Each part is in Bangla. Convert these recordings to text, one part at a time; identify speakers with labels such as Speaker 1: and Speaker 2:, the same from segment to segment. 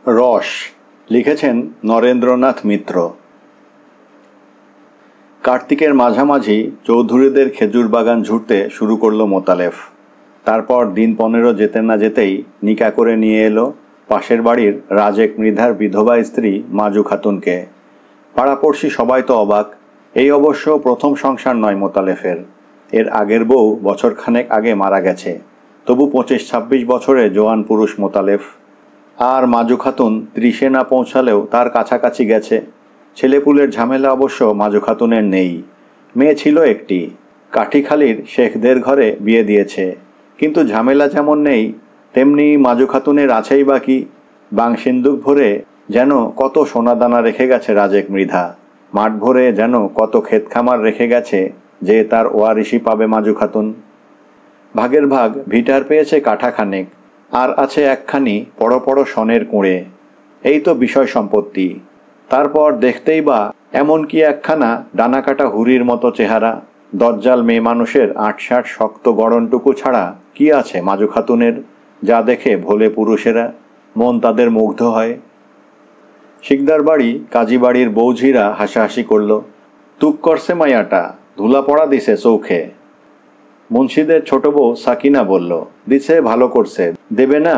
Speaker 1: রস লিখেছেন নরেন্দ্রনাথ মিত্র। কার্তিকের মাঝামাঝি চৌধুরীদের খেজুর বাগান ঝুড়তে শুরু করলো মোতালেফ। তারপর দিন 15 যেতে না যেতেই নিকা করে নিয়ে এলো পাশের বাড়ির রাজেক মৃধার বিধবা স্ত্রী মাজু খাতুনকে। পাড়াপড়শি সবাই তো অবাক। এই অবশ্য প্রথম সংসার নয় মোতালেফের। এর আগের বউ বছরখানেক আগে মারা গেছে। তবু 25-26 বছরে জোয়ান পুরুষ মোতালেফ। আর মাজু খাতুন 30-এ না পৌঁছালেও তার কাছাকাছি গেছে। ছেলেপুলের ঝামেলা অবশ্য মাজু খাতুনের নেই। মেয়ে ছিল একটি, কাঠিখালির শেখদের ঘরে বিয়ে দিয়েছে। কিন্তু ঝামেলা যেমন নেই, তেমনি মাজু খাতুনের আছেই বাকি। বাংসিন্দুক ভরে যেন কত সোনাদানা রেখে গেছে রাজেক মৃধা। মাঠ ভরে যেন কত ক্ষেত খামার রেখে গেছে যে তার ওয়ারিশি পাবে মাজু খাতুন। ভাগের ভাগ ভিটার পেয়েছে কাঠাখানেক, আর আছে একখানি পড়ো পড়ো সনের কুঁড়ে। এই তো বিষয় সম্পত্তি। তারপর দেখতেই বা এমন কি একখানা ডানাকাটা হুরির মতো চেহারা। দজ্জাল মেয়ে মানুষের ৮-৬০ শক্ত গড়নটুকু ছাড়া কি আছে মাজু খাতুনের, যা দেখে ভোলে পুরুষেরা মন তাদের মুগ্ধ হয়। শিকদার বাড়ি কাজী বাড়ির বৌঝিরা হাসাহাসি করল। তুক করছে মাইয়াটা, ধুলা পড়া দিছে চৌখে। মুন্সিদের ছোট বউ সাকিনা বলল, দিছে ভালো করছে, দেবে না?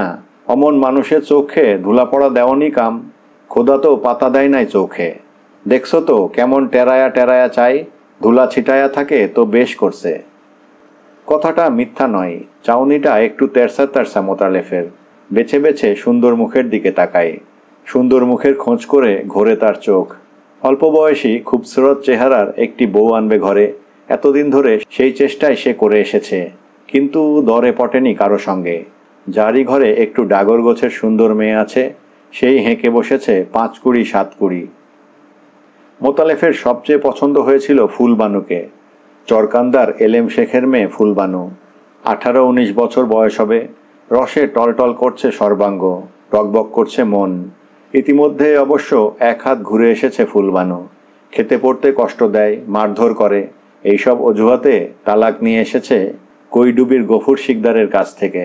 Speaker 1: অমন মানুষের চোখে ধুলা পড়া দেওয়ানি কাম। খোদা তো পাতা দেয় নাই চোখে। দেখছো তো কেমন টেরায়া টেরায়া চাই, ধুলা ছিটায়া থাকে তো বেশ করছে। কথাটা মিথ্যা নয়। চাউনিটা একটু তেরসা তেরসা মোতালেফের। বেছে বেছে সুন্দর মুখের দিকে তাকায়। সুন্দর মুখের খোঁজ করে ঘোরে তার চোখ। অল্প বয়সী খুবসুরত চেহারার একটি বউ আনবে ঘরে। এতদিন ধরে সেই চেষ্টায় সে করে এসেছে, কিন্তু দরে পটেনি কারো সঙ্গে। যারই ঘরে একটু ডাগর গোছের সুন্দর মেয়ে আছে, সেই হেঁকে বসেছে 5 কুড়ি 7 কুড়ি। মোতালেফের সবচেয়ে পছন্দ হয়েছিল ফুলবানুকে। চরকান্দার এলেম শেখের মেয়ে ফুলবানু। 18-19 বছর বয়স হবে। রসে টলটল করছে সর্বাঙ্গ, টকবক করছে মন। ইতিমধ্যে অবশ্য 1 হাত ঘুরে এসেছে ফুলবানু। খেতে পড়তে কষ্ট দেয়, মারধর করে, এইসব অজুহাতে তালাক নিয়ে এসেছে কৈডুবির গফুর শিকদারের কাছ থেকে।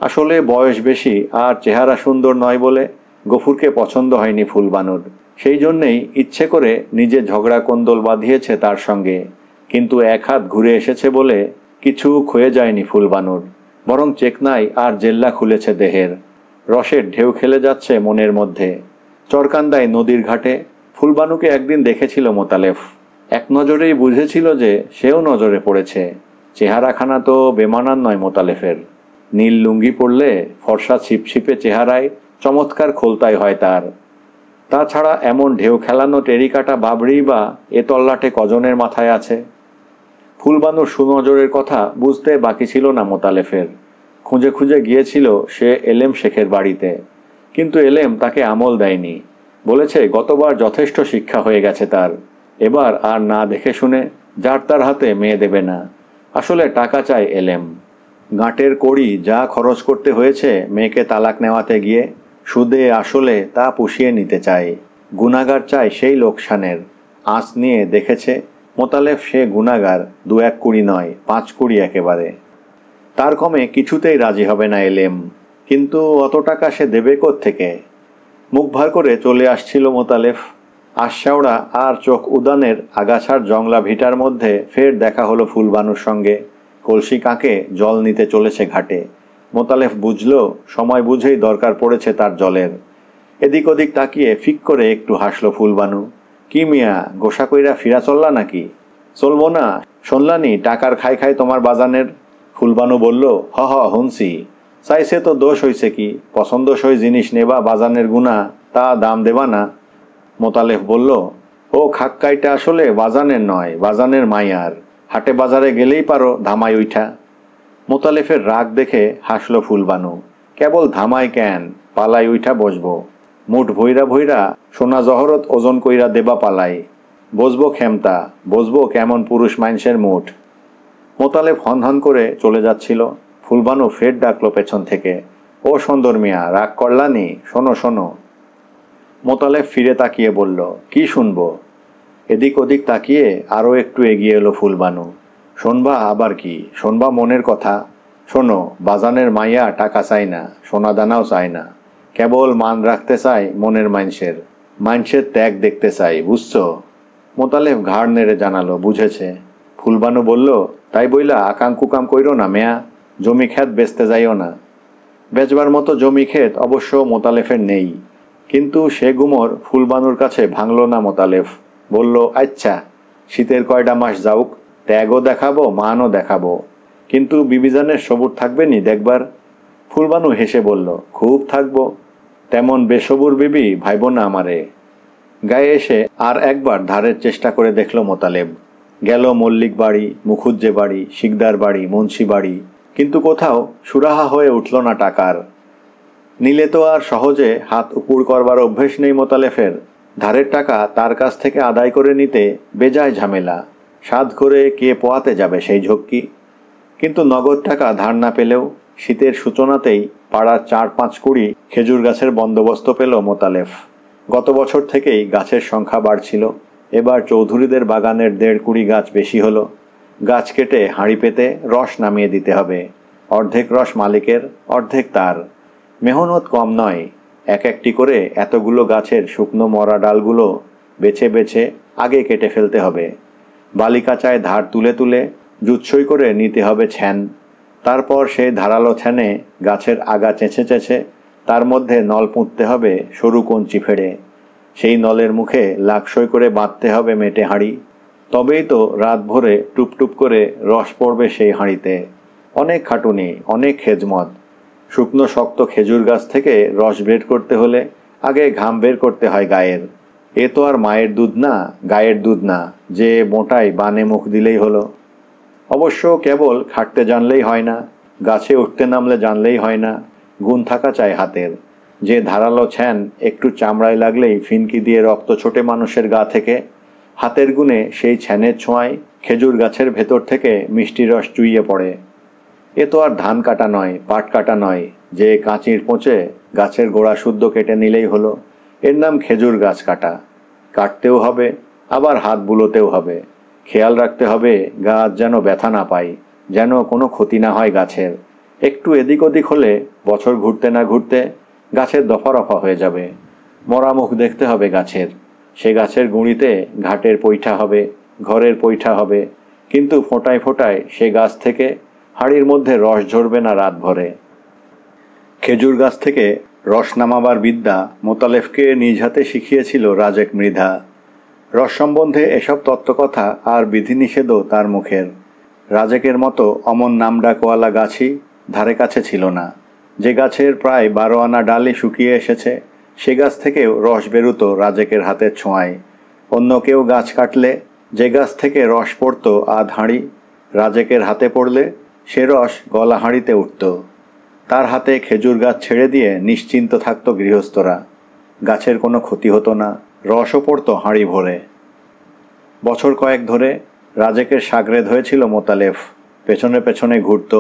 Speaker 1: আসলে বয়স বেশি আর চেহারা সুন্দর নয় বলে গফুরকে পছন্দ হয়নি ফুলবানুর। সেই জন্যেই ইচ্ছে করে নিজে ঝগড়া কোন্দল বাঁধিয়েছে তার সঙ্গে। কিন্তু 1 হাত ঘুরে এসেছে বলে কিছু ক্ষয়ে যায়নি ফুলবানুর, বরং চেকনাই আর জেল্লা খুলেছে দেহের। রসের ঢেউ খেলে যাচ্ছে মনের মধ্যে। চরকান্দায় নদীর ঘাটে ফুলবানুকে একদিন দেখেছিল মোতালেফ। এক নজরেই বুঝেছিল যে সেও নজরে পড়েছে। চেহারাখানা তো বেমানান নয় মোতালেফের। নীল লুঙ্গি পরলে ফর্সা ছিপছিপে চেহারায় চমৎকার খোলতাই হয় তার। তাছাড়া এমন ঢেউ খেলানো টেরিকাটা বাবড়ি বা এ তল্লাটে কজনের মাথায় আছে? ফুলবানুর সুনজরের কথা বুঝতে বাকি ছিল না মোতালেফের। খুঁজে খুঁজে গিয়েছিল সে এলেম শেখের বাড়িতে, কিন্তু এলেম তাকে আমল দেয়নি। বলেছে গতবার যথেষ্ট শিক্ষা হয়ে গেছে তার, এবার আর না দেখে শুনে যার তার হাতে মেয়ে দেবে না। আসলে টাকা চায় এলেম। গাঁটের কড়ি যা খরচ করতে হয়েছে মেয়েকে তালাক নেওয়াতে গিয়ে, সুদে আসলে তা পুষিয়ে নিতে চায়। গুনাগার চায় সেই লোকসানের। আঁচ নিয়ে দেখেছে মোতালেফ সে গুনাগার 2-1 কুড়ি নয়, 5 কুড়ি একেবারে। তার কমে কিছুতেই রাজি হবে না এলেম। কিন্তু অত টাকা সে দেবে কোত্থেকে? মুখ ভার করে চলে আসছিল মোতালেফ। আশাওড়া আর চোখ উদানের আগাছার জংলা ভিটার মধ্যে ফের দেখা হলো ফুলবানুর সঙ্গে। কলসি কাঁকে জল নিতে চলেছে ঘাটে। মোতালেফ বুঝল সময় বুঝেই দরকার পড়েছে তার জলের। এদিক ওদিক তাকিয়ে ফিক করে একটু হাসলো ফুলবানু। কি মিয়া, গোসা কইরা ফিরা চললা নাকি? চলবো না, শুনলানি টাকার খাই খাই তোমার বাজানের। ফুলবানু বলল, হ হুনছি। চাইছে তো দোষ হইছে কি, পছন্দসই জিনিস নেবা বাজানের গুণা, তা দাম দেবা না। মোতালেফ বলল, ও খাক্কাইটা আসলে বাজানের নয়, বাজানের মাইয়ার। হাটে বাজারে গেলেই পারো ধামাই উঠা। মোতালেফের রাগ দেখে হাসলো ফুলবানু। কেবল ধামাই কেন, পালাই উঠা বসবো। মুঠ ভৈরা ভৈরা সোনা জহরত ওজন কইরা দেবা পালাই। বসবো খেমতা, বসবো কেমন পুরুষ মানুষের মুঠ। মোতালেফ হন করে চলে যাচ্ছিল। ফুলবানু ফের ডাকলো পেছন থেকে, ও সুন্দর মিয়া, রাগ করলানি? শোনো শোনো। মোতালেফ ফিরে তাকিয়ে বলল, কি শুনবো? এদিক ওদিক তাকিয়ে আরও একটু এগিয়ে এলো ফুলবানু। শোনবা আবার কি? শোনবা মনের কথা। শোনো, বাজানের মাইয়া টাকা চাই না, সোনা দানাও চায় না, কেবল মান রাখতে চাই মনের মানুষের ত্যাগ দেখতে চাই, বুঝছো? মোতালেব ঘাড় নেড়ে জানালো, বুঝেছে। ফুলবানু বলল, তাই বইলা আকাম কুকাম কইরো না মেয়া, জমি ক্ষেত বেচতে যাইও না। বেচবার মতো জমি ক্ষেত অবশ্য মোতালেফের নেই, কিন্তু সে গুমর ফুলবানুর কাছে ভাঙল না। মোতালেফ বলল, আচ্ছা শীতের কয়টা মাস যাউক, ত্যাগও দেখাবো মানও দেখাবো, কিন্তু বিবিজানের সবুর থাকবে নি দেখবার? ফুলবানু হেসে বলল, খুব থাকবো, তেমন বেসবুর বিবি ভাইব না আমারে। গায়ে এসে আর একবার ধারের চেষ্টা করে দেখল মোতালেব। গেল মল্লিক বাড়ি, মুখুজ্জে বাড়ি, শিকদার বাড়ি, মুন্সি বাড়ি, কিন্তু কোথাও সুরাহা হয়ে উঠল না টাকার। নিলে তো আর সহজে হাত উপুড় করবার অভ্যেস নেই মোতালেফের। ধারের টাকা তার কাছ থেকে আদায় করে নিতে বেজায় ঝামেলা, সাধ করে কে পোয়াতে যাবে সেই ঝক্কি। কিন্তু নগদ টাকা ধার না পেলেও শীতের সূচনাতেই পাড়ার 4-5 কুড়ি খেজুর গাছের বন্দোবস্ত পেল মোতালেফ। গত বছর থেকেই গাছের সংখ্যা বাড়ছিল, এবার চৌধুরীদের বাগানের 1.5 গাছ বেশি হলো। গাছ কেটে হাঁড়ি পেতে রস নামিয়ে দিতে হবে, অর্ধেক রস মালিকের, অর্ধেক তার। মেহনত কম নয়, এক একটি করে এতগুলো গাছের শুকনো মরা ডালগুলো বেছে বেছে আগে কেটে ফেলতে হবে। বালিকাচায় ধার তুলে তুলে জুৎসই করে নিতে হবে ছ্যান। তারপর সেই ধারালো ছ্যানে গাছের আগা চেঁচে চেঁচে তার মধ্যে নল পুঁততে হবে সরু কঞ্চি ফেড়ে। সেই নলের মুখে লাকসই করে বাঁধতে হবে মেটে হাঁড়ি। তবেই তো রাত ভরে টুপটুপ করে রস পড়বে সেই হাঁড়িতে। অনেক খাটুনি, অনেক খেজমত। শুকনো শক্ত খেজুর গাছ থেকে রস বের করতে হলে আগে ঘাম বের করতে হয় গায়ের। এ তো আর মায়ের দুধ না, গায়ের দুধ না যে মোটাই বানে মুখ দিলেই হলো। অবশ্য কেবল খাটতে জানলেই হয় না, গাছে উঠতে নামলে জানলেই হয় না, গুণ থাকা চাই হাতের। যে ধারালো ছ্যান একটু চামড়ায় লাগলেই ফিনকি দিয়ে রক্ত ছোটে মানুষের গা থেকে, হাতের গুণে সেই ছ্যানের ছোঁয়ায় খেজুর গাছের ভেতর থেকে মিষ্টি রস চুইয়ে পড়ে। এ তো আর ধান কাটা নয়, পাট কাটা নয় যে কাঁচির পোঁচে গাছের গোড়া শুদ্ধ কেটে নিলেই হলো। এর নাম খেজুর গাছ কাটা। কাটতেও হবে, আবার হাত বুলোতেও হবে। খেয়াল রাখতে হবে গাছ যেন ব্যথা না পায়, যেন কোনো ক্ষতি না হয় গাছের। একটু এদিক ওদিক হলে বছর ঘুরতে না ঘুরতে গাছের দফা রফা হয়ে যাবে। মরা মুখ দেখতে হবে গাছের। সে গাছের গুঁড়িতে ঘাটের পৈঠা হবে, ঘরের পৈঠা হবে, কিন্তু ফোঁটায় ফোঁটায় সে গাছ থেকে হাঁড়ির মধ্যে রস ঝরবে না রাত ভরে। খেজুর গাছ থেকে রস নামাবার বিদ্যা মোতালেফকে নিজ হাতে শিখিয়েছিল রাজেক মৃধা। রস সম্বন্ধে এসব তত্ত্বকথা আর বিধিনিষেধও তার মুখের। রাজেকের মতো অমন নামডাকওয়ালা গাছই ধারে কাছে ছিল না। যে গাছের প্রায় 12 আনা ডালই শুকিয়ে এসেছে, সে গাছ থেকেও রস বেরুত রাজেকের হাতের ছোঁয়ায়। অন্য কেউ গাছ কাটলে যে গাছ থেকে রস পড়ত আধ হাঁড়ি, রাজেকের হাতে পড়লে সে রস গলা হাঁড়িতে উঠত। তার হাতে খেজুর গাছ ছেড়ে দিয়ে নিশ্চিন্ত থাকত গৃহস্থরা। গাছের কোনো ক্ষতি হতো না, রসও পড়ত হাঁড়ি ভরে। বছর কয়েক ধরে রাজেকের সাগরেদ হয়েছিল মোতালেফ। পেছনে পেছনে ঘুরত,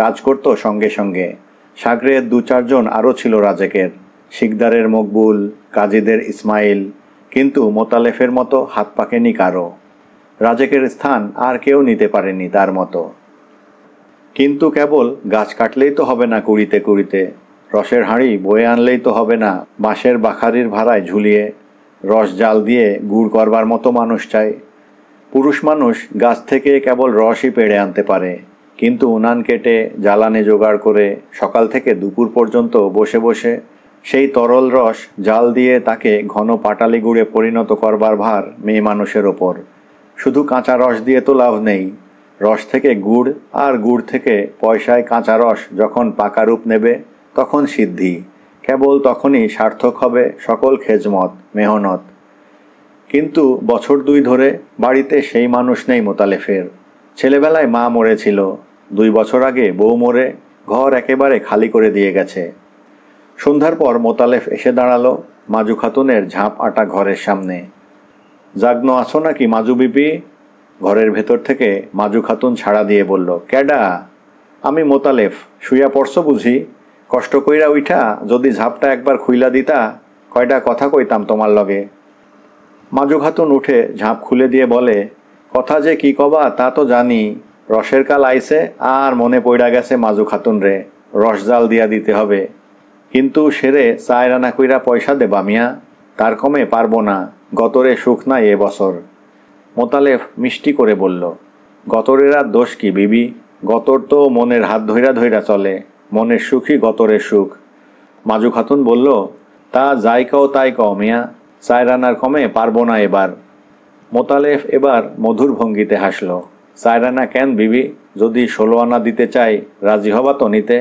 Speaker 1: কাজ করত সঙ্গে সঙ্গে। সাগরেদ 2-4 জন আরও ছিল রাজেকের, শিকদারের মকবুল, কাজীদের ইসমাইল, কিন্তু মোতালেফের মতো হাত পাকেনি কারো। রাজেকের স্থান আর কেউ নিতে পারেনি তার মতো। কিন্তু কেবল গাছ কাটলেই তো হবে না কুড়িতে কুড়িতে, রসের হাঁড়ি বয়ে আনলেই তো হবে না বাঁশের বাখারির ভাড়ায় ঝুলিয়ে। রস জাল দিয়ে গুড় করবার মতো মানুষ চাই। পুরুষ মানুষ গাছ থেকে কেবল রসই পেড়ে আনতে পারে, কিন্তু উনান কেটে জ্বালানি জোগাড় করে সকাল থেকে দুপুর পর্যন্ত বসে বসে সেই তরল রস জাল দিয়ে তাকে ঘন পাটালি গুড়ে পরিণত করবার ভার মেয়ে মানুষের ওপর। শুধু কাঁচা রস দিয়ে তো লাভ নেই। রস থেকে গুড়, আর গুড় থেকে পয়সায় কাঁচা রস যখন পাকা রূপ নেবে তখন সিদ্ধি। কেবল তখনই সার্থক হবে সকল খেজমত, মেহনত। কিন্তু বছর 2 ধরে বাড়িতে সেই মানুষ নেই মোতালেফের। ছেলেবেলায় মা মরেছিল, 2 বছর আগে বউ মরে ঘর একেবারে খালি করে দিয়ে গেছে। সন্ধ্যার পর মোতালেফ এসে দাঁড়ালো মাজু খাতুনের ঝাঁপ আটা ঘরের সামনে। জাগনো আছো নাকি মাজু বিপি? ঘরের ভেতর থেকে মাজু খাতুন ছাড়া দিয়ে বলল, ক্যাডা? আমি মোতালেফ। শুইয়া পড়ছো বুঝি? কষ্ট কইরা উঠা যদি ঝাপটা একবার খুইলা দিতা, কয়টা কথা কইতাম তোমার লগে। মাজু খাতুন উঠে ঝাঁপ খুলে দিয়ে বলে, কথা যে কি কবা তা তো জানি, রসের কাল আইছে আর মনে পড়া গেছে মাজু খাতুন রে, রস জাল দিয়া দিতে হবে। কিন্তু সেরে 4 আনা কইরা পয়সা দেবা মিয়া, তার কমে পারবো না, গতরে সুখ নাই এ বছর। মোতালেফ মিষ্টি করে বলল, গতরের আর দোষ কি বিবি, গতর তো মনের হাত ধইরা ধইরা চলে, মনের সুখই গতরের সুখ। মাজু খাতুন বলল, তা যাই কও তাই কও মিয়া, 4 আনার কমে পারবো না এবার। মোতালেফ এবার মধুর ভঙ্গিতে হাসল। 4 আনা কেন বিবি, যদি 16 আনা দিতে চাই রাজি হবা তো নিতে?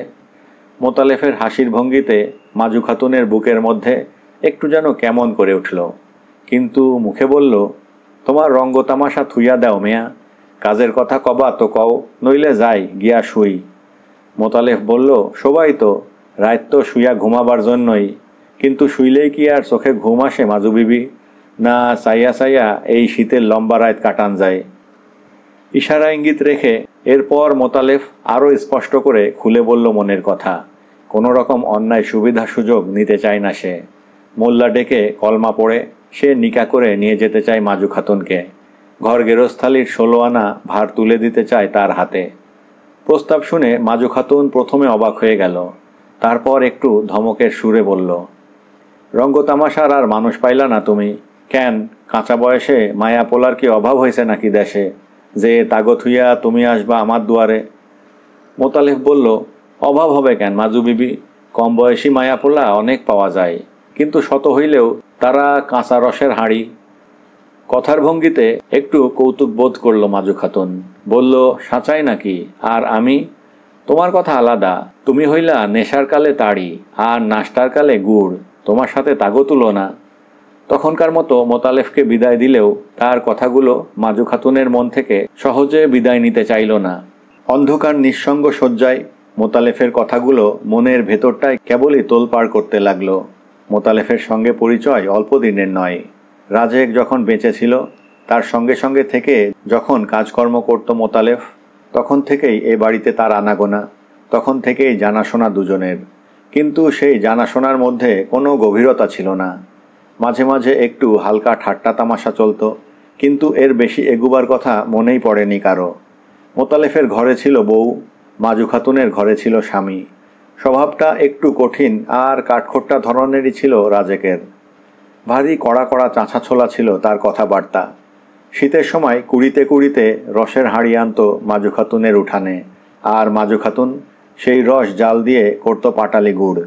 Speaker 1: মোতালেফের হাসির ভঙ্গিতে মাজু খাতুনের বুকের মধ্যে একটু যেন কেমন করে উঠল, কিন্তু মুখে বলল, তোমার রঙ্গ তামাশা থুইয়া দাও মিয়া, কাজের কথা কবা তো কও, নইলে যাই গিয়া শুই। মোতালেফ বলল, সবাই তো, রাত তো শুইয়া ঘুমাবার জন্যই, কিন্তু শুইলেই কি আর চোখে ঘুম আসে মাজু বিবি? না চাইয়া চাইয়া এই শীতের লম্বা রাত কাটান যায়। ইশারা ইঙ্গিত রেখে এরপর মোতালেফ আরও স্পষ্ট করে খুলে বলল মনের কথা। কোনো রকম অন্যায় সুবিধা সুযোগ নিতে চায় না সে। মোল্লা ডেকে কলমা পড়ে সে নিকা করে নিয়ে যেতে চায় মাজু খাতুনকে। ঘর গেরস্থালির 16 আনা ভার তুলে দিতে চায় তার হাতে। প্রস্তাব শুনে মাজু খাতুন প্রথমে অবাক হয়ে গেল, তারপর একটু ধমকের সুরে বলল, রঙ্গতামাশার আর মানুষ পাইলা না তুমি? কেন, কাঁচা বয়সে মায়া পোলার কি অভাব হয়েছে নাকি দেশে, যে তাগত হইয়া তুমি আসবা আমার দুয়ারে? মোতালেফ বলল, অভাব হবে কেন মাজু বিবি, কম বয়সী মায়া পোলা অনেক পাওয়া যায়, কিন্তু শত হইলেও তারা কাঁচা রসের হাঁড়ি। কথার ভঙ্গিতে একটু কৌতুক বোধ করল মাজু খাতুন। বলল, সাঁচাই নাকি? আর আমি? তোমার কথা আলাদা, তুমি হইলা নেশার কালে তাড়ি আর নাস্তার কালে গুড়, তোমার সাথে তাগো তুলো না। তখনকার মতো মোতালেফকে বিদায় দিলেও তার কথাগুলো মাজু খাতুনের মন থেকে সহজে বিদায় নিতে চাইল না। অন্ধকার নিঃসঙ্গ শয্যায় মোতালেফের কথাগুলো মনের ভেতরটায় কেবলই তোলপাড় করতে লাগলো। মোতালেফের সঙ্গে পরিচয় অল্প দিনের নয়। রাজেক যখন বেঁচে ছিল, তার সঙ্গে সঙ্গে থেকে যখন কাজকর্ম করত মোতালেফ, তখন থেকেই এ বাড়িতে তার আনাগোনা, তখন থেকেই জানাশোনা দুজনের। কিন্তু সেই জানাশোনার মধ্যে কোনো গভীরতা ছিল না। মাঝে মাঝে একটু হালকা ঠাট্টা তামাশা চলত, কিন্তু এর বেশি এগুবার কথা মনেই পড়েনি কারো। মোতালেফের ঘরে ছিল বউ, মাজু খাতুনের ঘরে ছিল স্বামী। স্বভাবটা একটু কঠিন আর কাঠখোট্টা ধরনেরই ছিল রাজেকের। ভারী কড়া কড়া চাঁচা ছোলা ছিল তার কথাবার্তা। শীতের সময় কুড়িতে কুড়িতে রসের হাঁড়ি আনত মাজু খাতুনের উঠানে, আর মাজু খাতুন সেই রস জাল দিয়ে করত পাটালি গুড়।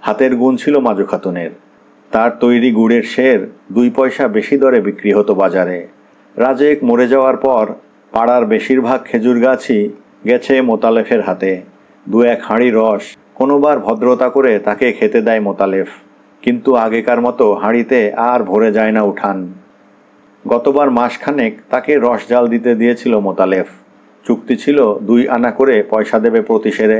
Speaker 1: হাতের গুণ ছিল মাজু খাতুনের। তার তৈরি গুড়ের শের 2 পয়সা বেশি দরে বিক্রি হতো বাজারে। রাজেক মরে যাওয়ার পর পাড়ার বেশিরভাগ খেজুর গাছই গেছে মোতালেফের হাতে। 2-1 হাঁড়ি রস কোনোবার ভদ্রতা করে তাকে খেতে দেয় মোতালেফ, কিন্তু আগেকার মতো হাঁড়িতে আর ভরে যায় না উঠান। গতবার মাসখানেক তাকে রস জাল দিতে দিয়েছিল মোতালেফ। চুক্তি ছিল 2 আনা করে পয়সা দেবে প্রতি সেরে,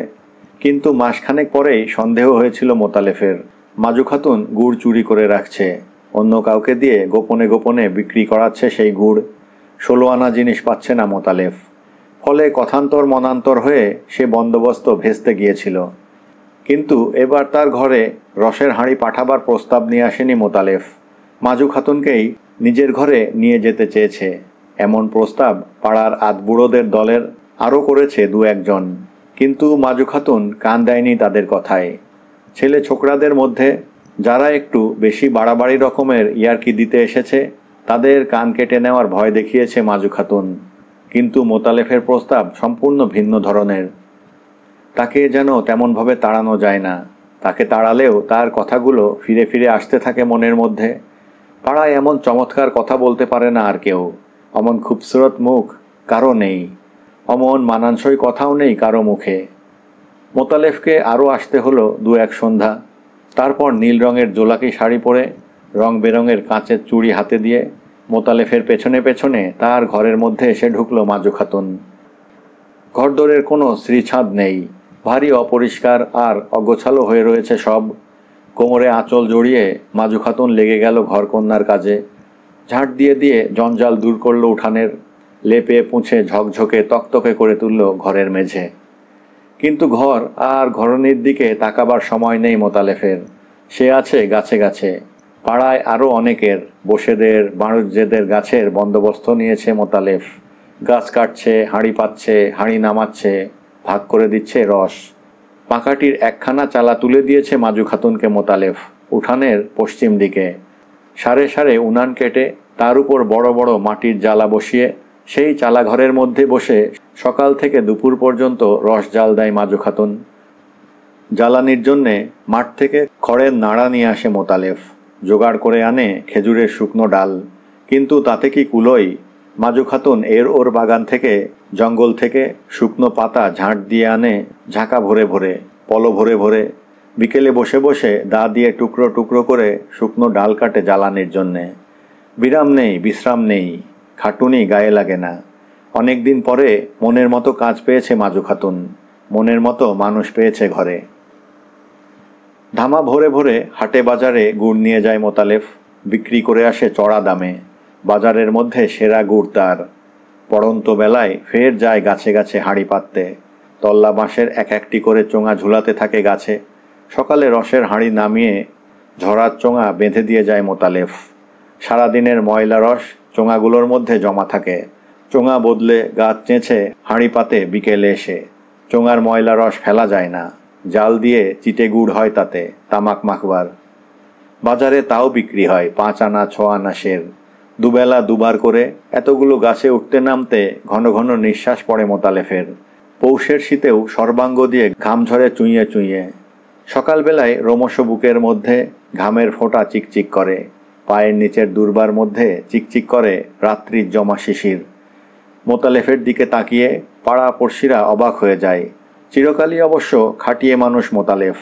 Speaker 1: কিন্তু মাসখানেক পরেই সন্দেহ হয়েছিল মোতালেফের। মাজু খাতুন গুড় চুরি করে রাখছে, অন্য কাউকে দিয়ে গোপনে গোপনে বিক্রি করাচ্ছে সেই গুড়। 16 আনা জিনিস পাচ্ছে না মোতালেফ। ফলে কথান্তর মনান্তর হয়ে সে বন্দোবস্ত ভেস্তে গিয়েছিল। কিন্তু এবার তার ঘরে রসের হাঁড়ি পাঠাবার প্রস্তাব নিয়ে আসেনি মোতালেফ, মাজু খাতুনকেই নিজের ঘরে নিয়ে যেতে চেয়েছে। এমন প্রস্তাব পাড়ার আধবুড়োদের দলের আরও করেছে 2-1 জন, কিন্তু মাজু খাতুন কান দেয়নি তাদের কথায়। ছেলে ছোকরাদের মধ্যে যারা একটু বেশি বাড়াবাড়ি রকমের ইয়ার্কি দিতে এসেছে, তাদের কান কেটে নেওয়ার ভয় দেখিয়েছে মাজু খাতুন। কিন্তু মোতালেফের প্রস্তাব সম্পূর্ণ ভিন্ন ধরনের। তাকে যেন তেমনভাবে তাড়ানো যায় না। তাকে তাড়ালেও তার কথাগুলো ফিরে ফিরে আসতে থাকে মনের মধ্যে। পাড়ায় এমন চমৎকার কথা বলতে পারে না আর কেউ, অমন খুবসুরত মুখ কারো নেই, অমন মানানসই কথাও নেই কারো মুখে। মোতালেফকে আরও আসতে হলো 2-1 সন্ধ্যা। তারপর নীল রঙের জোলাকি শাড়ি পরে রং বেরঙের কাঁচের চুড়ি হাতে দিয়ে মোতালেফের পেছনে পেছনে তার ঘরের মধ্যে এসে ঢুকলো মাজু খাতুন। ঘরদোরের কোনো শ্রীছাদ নেই, ভারী অপরিষ্কার আর অগোছালো হয়ে রয়েছে সব। কোমরে আঁচল জড়িয়ে মাজু খাতুন লেগে গেল ঘরকন্যার কাজে। ঝাঁট দিয়ে দিয়ে জঞ্জাল দূর করলো উঠানের, লেপে পুঁছে ঝকঝকে তকতকে করে তুলল ঘরের মেঝে। কিন্তু ঘর আর ঘরনির দিকে তাকাবার সময় নেই মোতালেফের। সে আছে গাছে গাছে। পাড়ায় আরও অনেকের বসেদের বাণুজ্যেদের গাছের বন্দোবস্ত নিয়েছে মোতালেফ। গাছ কাটছে, হাঁড়ি পাচ্ছে, হাঁড়ি নামাচ্ছে, ভাগ করে দিচ্ছে রস। পাকাটির একখানা চালা তুলে দিয়েছে মাজু খাতুনকে মোতালেফ উঠানের পশ্চিম দিকে। সারে সারে উনান কেটে তার উপর বড় বড় মাটির জ্বালা বসিয়ে সেই চালাঘরের মধ্যে বসে সকাল থেকে দুপুর পর্যন্ত রস জাল দেয় মাজু খাতুন। জ্বালানির জন্যে মাঠ থেকে খড়ের নাড়া নিয়ে আসে মোতালেফ, জোগাড় করে আনে খেজুরের শুকনো ডাল। কিন্তু তাতে কি কুলোয়? মাজু খাতুন এর ওর বাগান থেকে, জঙ্গল থেকে শুকনো পাতা ঝাঁট দিয়ে আনে ঝাঁকা ভরে ভরে, পলো ভরে ভরে। বিকেলে বসে বসে দা দিয়ে টুকরো টুকরো করে শুকনো ডাল কাটে জ্বালানির জন্যে। বিরাম নেই, বিশ্রাম নেই, খাটুনি গায়ে লাগে না। অনেক দিন পরে মনের মতো কাজ পেয়েছে মাজু খাতুন, মনের মতো মানুষ পেয়েছে ঘরে। ধামা ভরে ভরে হাটে বাজারে গুড় নিয়ে যায় মোতালেফ, বিক্রি করে আসে চড়া দামে। বাজারের মধ্যে সেরা গুড় তার। পড়ন্ত বেলায় ফের যায় গাছে গাছে হাঁড়ি পাততে। তল্লা বাঁশের এক একটি করে চোঙা ঝুলাতে থাকে গাছে। সকালে রসের হাঁড়ি নামিয়ে ঝরার চোঙা বেঁধে দিয়ে যায় মোতালেফ। সারাদিনের ময়লা রস চোঙাগুলোর মধ্যে জমা থাকে। চোঙা বদলে গাছ চেঁচে হাঁড়ি পাতে বিকেলে এসে। চোঙার ময়লা রস ফেলা যায় না, জাল দিয়ে চিটে গুড় হয় তাতে তামাক মাখবার। বাজারে তাও বিক্রি হয় 5 আনা 6 আনা সের। দুবেলা দুবার করে এতগুলো গাছে উঠতে নামতে ঘন ঘন নিঃশ্বাস পড়ে মোতালেফের। পৌষের শীতেও সর্বাঙ্গ দিয়ে ঘাম ঝরে চুইয়ে চুইয়ে। সকালবেলায় রোমশ বুকের মধ্যে ঘামের ফোঁটা চিকচিক করে, পায়ের নিচের দুর্বার মধ্যে চিকচিক করে রাত্রির জমা শিশির। মোতালেফের দিকে তাকিয়ে পাড়া পড়শিরা অবাক হয়ে যায়। চিরকালই অবশ্য খাটিয়ে মানুষ মোতালেফ,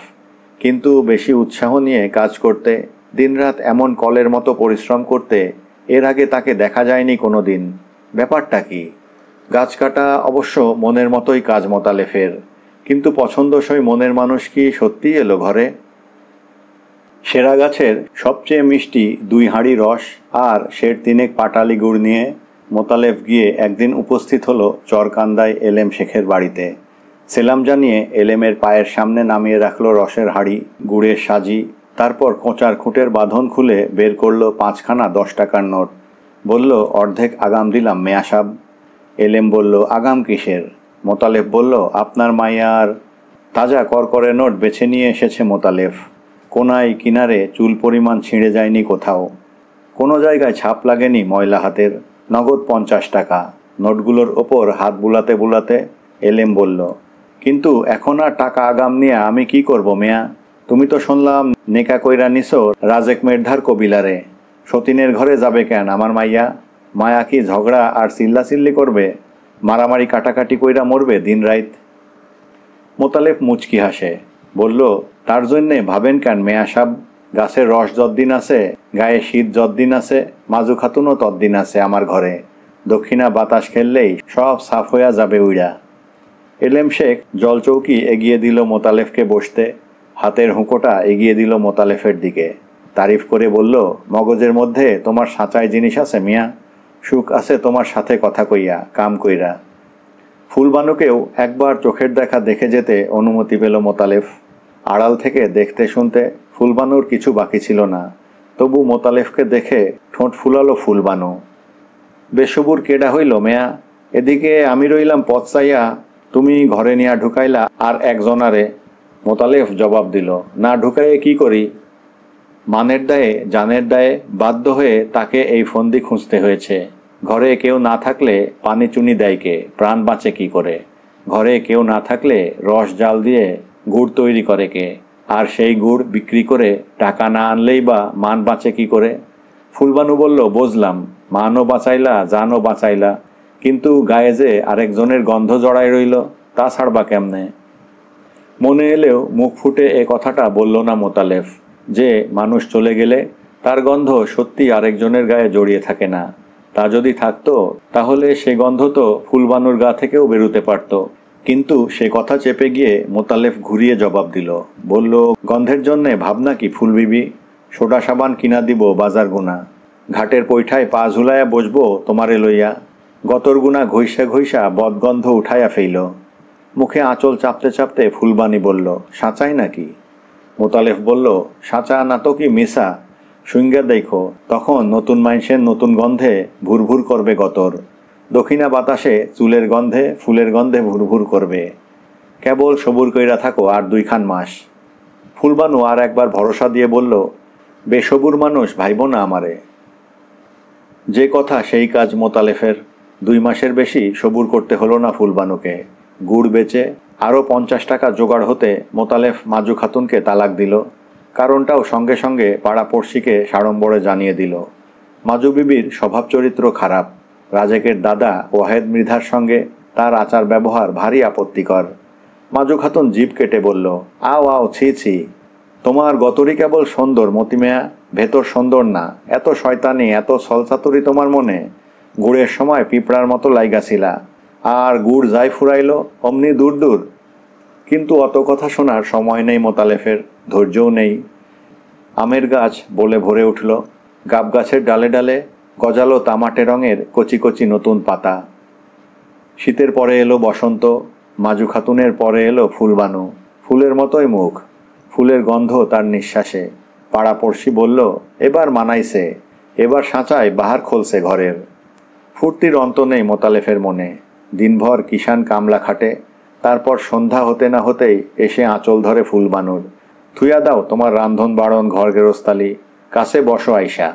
Speaker 1: কিন্তু বেশি উৎসাহ নিয়ে কাজ করতে, দিনরাত এমন কলের মতো পরিশ্রম করতে এর আগে তাকে দেখা যায়নি কোনো দিন। ব্যাপারটা কি? গাছ কাটা অবশ্য মনের মতোই কাজ মোতালেফের, কিন্তু পছন্দসই মনের মানুষ কি সত্যিই এলো ঘরে? সেরা গাছের সবচেয়ে মিষ্টি 2 হাঁড়ি রস আর সের 3 পাটালি গুড় নিয়ে মোতালেফ গিয়ে একদিন উপস্থিত হলো চরকান্দায় এলেম শেখের বাড়িতে। সেলাম জানিয়ে এলেমের পায়ের সামনে নামিয়ে রাখলো রসের হাঁড়ি, গুড়ের সাজি। তারপর কোঁচার খুঁটের বাঁধন খুলে বের করলো 5খানা 10 টাকার নোট। বলল, অর্ধেক আগাম দিলাম মেয়া সাব। এলেম বলল, আগাম কিসের? মোতালেফ বলল, আপনার মাইয়ার। তাজা করকরে নোট বেছে নিয়ে এসেছে মোতালেফ। কোনায় কিনারে চুল পরিমাণ ছিঁড়ে যায়নি কোথাও, কোনো জায়গায় ছাপ লাগেনি ময়লা হাতের। নগদ 50 টাকা। নোটগুলোর ওপর হাত বুলাতে বুলাতে এলেম বলল, কিন্তু এখন আর টাকা আগাম নিয়ে আমি কি করব মেয়া? তুমি তো শুনলাম নেকা কইরা নিছো রাজেক মেরধার কবিলারে। সতীনের ঘরে যাবে কেন আমার মাইয়া? মায়া কি ঝগড়া আর চিল্লাচিল্লি করবে? মারামারি কাটাকাটি কইরা মরবে দিন রাত? মোতালেফ মুচকি হাসে, বলল, তার জন্যে ভাবেন কেন মেয়া সাব? গাছের রস যতদিন আছে, গায়ে শীত যতদিন আছে, মাজু খাতুনও ততদিন আছে আমার ঘরে। দক্ষিণা বাতাস খেললেই সব সাফ হইয়া যাবে উইড়া। এলেম শেখ জলচৌকি এগিয়ে দিল মোতালেফকে বসতে, হাতের হুঁকোটা এগিয়ে দিল মোতালেফের দিকে। তারিফ করে বলল, মগজের মধ্যে তোমার সাঁচাই জিনিস আছে মিয়া, সুখ আছে তোমার সাথে কথা কইয়া কাম কইরা। ফুলবানুকেও একবার চোখের দেখা দেখে যেতে অনুমতি পেল মোতালেফ। আড়াল থেকে দেখতে শুনতে ফুলবানুর কিছু বাকি ছিল না। তবু মোতালেফকে দেখে ঠোঁট ফুলালো ফুলবানু। বেসবুর কেডা হইল মেয়া? এদিকে আমি রইলাম পথ চাইয়া, তুমি ঘরে নিয়া ঢুকাইলা আর একজনারে। মোতালেফ জবাব দিল, না ঢুকাইয়ে কি করি? মানের দায়ে জানের দায়ে বাধ্য হয়ে তাকে এই ফন্দি খুঁজতে হয়েছে। ঘরে কেউ না থাকলে পানি চুনি দেয় কে? প্রাণ বাঁচে কি করে? ঘরে কেউ না থাকলে রস জাল দিয়ে গুড় তৈরি করে কে? আর সেই গুড় বিক্রি করে টাকা না আনলেই বা মান বাঁচে কি করে? ফুলবানু বলল, বুঝলাম, মানও বাঁচাইলা, জানও বাঁচাইলা, কিন্তু গায়ে যে আরেকজনের গন্ধ জড়াই রইল, তা ছাড়বা কেমনে? মনে এলেও মুখ ফুটে এ কথাটা বলল না মোতালেফ, যে মানুষ চলে গেলে তার গন্ধ সত্যি আরেকজনের গায়ে জড়িয়ে থাকে না। তা যদি থাকতো তাহলে সে গন্ধ তো ফুলবানুর গা থেকেও বেরোতে পারত। কিন্তু সে কথা চেপে গিয়ে মোতালেফ ঘুরিয়ে জবাব দিল, বলল, গন্ধের জন্যে ভাবনা কি ফুলবিবি? সোডা সাবান কিনা দিব বাজার গুনা, ঘাটের পৈঠায় পা ঝুলাইয়া বসবো তোমারে লইয়া। গতর গুনা ঘইসা ঘইসা বদগন্ধ উঠাইয়া ফেইল। মুখে আঁচল চাপতে চাপতে ফুলবানি বলল, সাঁচাই নাকি? মোতালেফ বলল, সাঁচা না তো কি মিশা, সুইঙ্গা দেখো, তখন নতুন মাইনসের নতুন গন্ধে ভুরভুর করবে গতর। দক্ষিণা বাতাসে চুলের গন্ধে ফুলের গন্ধে ভুরভুর করবে। কেবল সবুর কইরা থাকো আর 2খান মাস। ফুলবানু আর একবার ভরসা দিয়ে বলল, বেসবুর মানুষ ভাইব না আমারে। যে কথা সেই কাজ মোতালেফের। 2 মাসের বেশি সবুর করতে হলো না ফুলবানুকে। গুড় বেচে আরও 50 টাকা জোগাড় হতে মোতালেফ মাজু খাতুনকে তালাক দিল। কারণটাও সঙ্গে সঙ্গে পাড়াপড়শিকে সাড়ম্বরে জানিয়ে দিল। মাজু বিবির স্বভাব চরিত্র খারাপ। রাজেকের দাদা ওয়াহেদ মৃধার সঙ্গে তার আচার ব্যবহার ভারী আপত্তিকর। মাজু খাতুন জিভ কেটে বলল, আও আও, ছি ছি, তোমার গতরই কেবল সুন্দর মতিমেয়া, ভেতর সুন্দর না। এত শয়তানি, এত ছলচাতুরি তোমার মনে। গুড়ের সময় পিঁপড়ার মতো লাইগাছিলা, আর গুড় যাই ফুরাইল অমনি দূর দূর। কিন্তু অত কথা শোনার সময় নেই মোতালেফের, ধৈর্যও নেই। আমের গাছ বলে ভরে উঠল। গাব গাছের ডালে ডালে গজালো তামাটে রঙের কচি কচি নতুন পাতা। শীতের পরে এলো বসন্ত। মাজু খাতুনের পরে এলো ফুলবানু। ফুলের মতোই মুখ, ফুলের গন্ধ তার নিঃশ্বাসে। পাড়াপড়শি বলল, এবার মানাইছে, এবার সাঁচায় বাহার খুলছে ঘরের। ফুর্তির অন্ত নেই মোতালেফের মনে। দিনভর কিষান কামলা খাটে, তারপর সন্ধ্যা হতে না হতেই এসে আঁচল ধরে ফুলবানুর। থুইয়া দাও তোমার রান্ধন বাড়ন ঘর গেরস্তালি, কাছে বসো আইসা।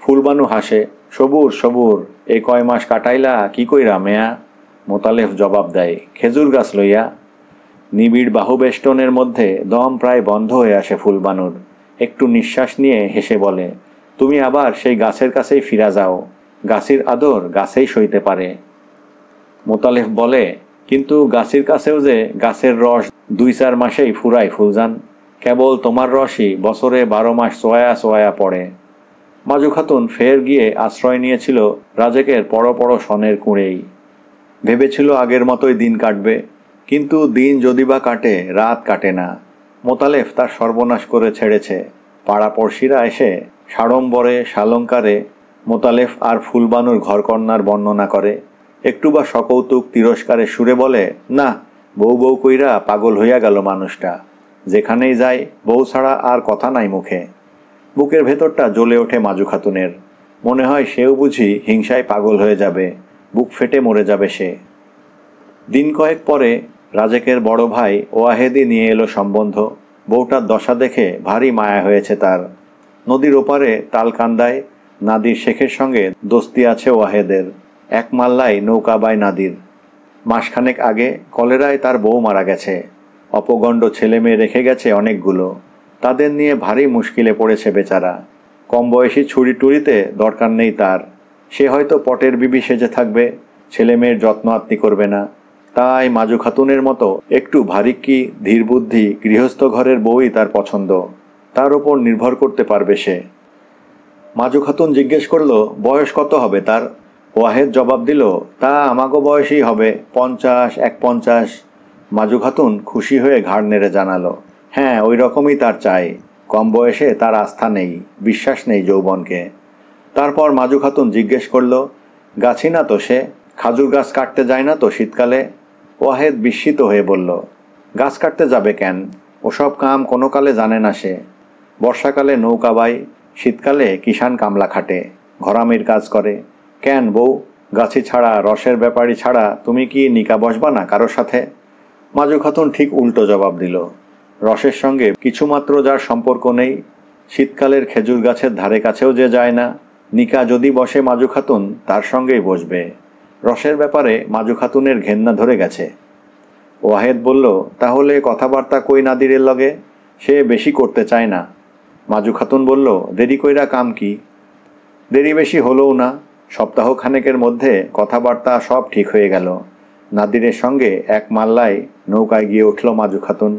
Speaker 1: ফুলবানু হাসে, সবুর সবুর, এ কয় মাস কাটাইলা কি কইরা মেয়া? মোতালেফ জবাব দেয়, খেজুর গাছ লইয়া। নিবিড় বাহুবেষ্টনের মধ্যে দম প্রায় বন্ধ হয়ে আসে ফুলবানুর। একটু নিঃশ্বাস নিয়ে হেসে বলে, তুমি আবার সেই গাছের কাছেই ফিরা যাও। গাছের আদর গাছেই সইতে পারে। মোতালেফ বলে, কিন্তু গাছের কাছেও যে গাছের রস 2-4 মাসেই ফুরায় ফুলজান। কেবল তোমার রসই বছরে 12 মাস সোয়া সোয়া পড়ে। মাজু খাতুন ফের গিয়ে আশ্রয় নিয়েছিল রাজেকের পড় সনের কুঁড়েই। ভেবেছিল আগের মতোই দিন কাটবে, কিন্তু দিন যদি বা কাটে, রাত কাটে না। মোতালেফ তার সর্বনাশ করে ছেড়েছে। পাড়াপড়শিরা এসে সাড়ম্বরে সালঙ্কারে মোতালেফ আর ফুলবানুর ঘরকন্যার বর্ণনা করে। একটু বা সকৌতুক তিরস্কারে সুরে বলে, না, বউ বউ কইরা পাগল হইয়া গেল মানুষটা। যেখানেই যায় বউ ছাড়া আর কথা নাই মুখে। বুকের ভেতরটা জ্বলে ওঠে মাজু খাতুনের। মনে হয় সেও বুঝি হিংসায় পাগল হয়ে যাবে, বুক ফেটে মরে যাবে সে। দিন কয়েক পরে রাজেকের বড় ভাই ওয়াহেদি নিয়ে এলো সম্বন্ধ। বউটার দশা দেখে ভারী মায়া হয়েছে তার। নদীর ওপারে তালকান্দায় নাদির শেখের সঙ্গে দোস্তি আছে ওয়াহেদের। এক মাল্লায় নৌকা বায় নাদির। মাসখানেক আগে কলেরায় তার বউ মারা গেছে। অপগণ্ড ছেলে মেয়ে রেখে গেছে অনেকগুলো। তাদের নিয়ে ভারী মুশকিলে পড়েছে বেচারা। কম বয়সী ছুরি টুরিতে দরকার নেই তার। সে হয়তো পটের বিবি সেজে থাকবে, ছেলে মেয়ের যত্ন আত্মি করবে না। তাই মাজু খাতুনের মতো একটু ভারিক্কি ধীরবুদ্ধি গৃহস্থ ঘরের বউই তার পছন্দ। তার উপর নির্ভর করতে পারবে সে। মাজু খাতুন জিজ্ঞেস করল, বয়স কত হবে তার? ওয়াহেদ জবাব দিল, তা আমাগো বয়সই হবে, 50-51। মাজু খাতুন খুশি হয়ে ঘাড় নেড়ে জানালো, হ্যাঁ, ওই রকমই তার চাই। কম বয়সে তার আস্থা নেই, বিশ্বাস নেই যৌবনকে। তারপর মাজু খাতুন জিজ্ঞেস করল, গাছি না তো সে? খাজুর গাছ কাটতে যায় না তো শীতকালে? ওয়াহেদ বিস্মিত হয়ে বলল, গাছ কাটতে যাবে কেন? ওসব কাম কোনো কালে জানে না সে। বর্ষাকালে নৌকা বায়, শীতকালে কিষান কামলা খাটে, ঘরামির কাজ করে। কেন বউ, গাছি ছাড়া, রসের ব্যাপারী ছাড়া তুমি কি নিকা বসবা না কারোর সাথে? মাজু খাতুন ঠিক উল্টো জবাব দিল, রসের সঙ্গে কিছুমাত্র যার সম্পর্ক নেই, শীতকালের খেজুর গাছের ধারে কাছেও যে যায় না, নিকা যদি বসে মাজু খাতুন তার সঙ্গেই বসবে। রসের ব্যাপারে মাজু খাতুনের ঘেন্না ধরে গেছে। ওয়াহেদ বলল, তাহলে কথাবার্তা কই নাদিরের লগে? সে বেশি করতে চায় না। মাজু খাতুন বলল, দেরি কইরা কাম কি? দেরি বেশি হলোও না, সপ্তাহখানেকের মধ্যে কথাবার্তা সব ঠিক হয়ে গেল। নাদিরের সঙ্গে এক মাল্লায় নৌকায় গিয়ে উঠল মাজু খাতুন।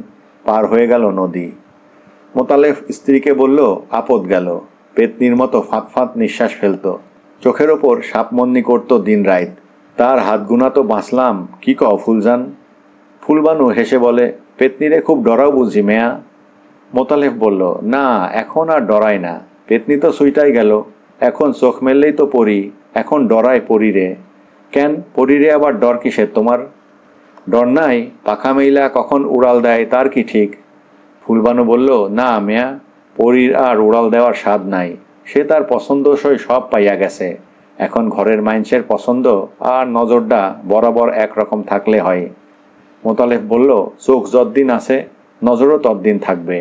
Speaker 1: পার হয়ে গেল নদী। মোতালেফ স্ত্রীকে বলল, আপদ গেল। পেতনির মতো ফাঁত ফাঁত নিঃশ্বাস ফেলত। চোখের ওপর সাপমন্নি করত দিন রাত। তার হাত গুনা তো বাঁচলাম, কি কও ফুলজান? ফুলবানু হেসে বলে, পেতনিরে খুব ডরাও বুঝি মেয়া? মোতালেফ বলল, না, এখন আর ডরাই না। পেতনি তো সুইটাই গেল, এখন চোখ মেললেই তো পড়ি। এখন ডরায় পরিরে। কেন, পরিরে আবার ডর কিসের তোমার? ডর নাই, পাখা মেইলা কখন উড়াল দেয় তার কি ঠিক? ফুলবানু বলল, না মেয়া, পরীর আর উড়াল দেওয়ার স্বাদ নাই। সে তার পছন্দসই সব পাইয়া গেছে। এখন ঘরের মাইন্সের পছন্দ আর নজরটা বরাবর একরকম থাকলে হয়। মোতালেফ বলল, চোখ যতদিন আছে নজরও ততদিন থাকবে।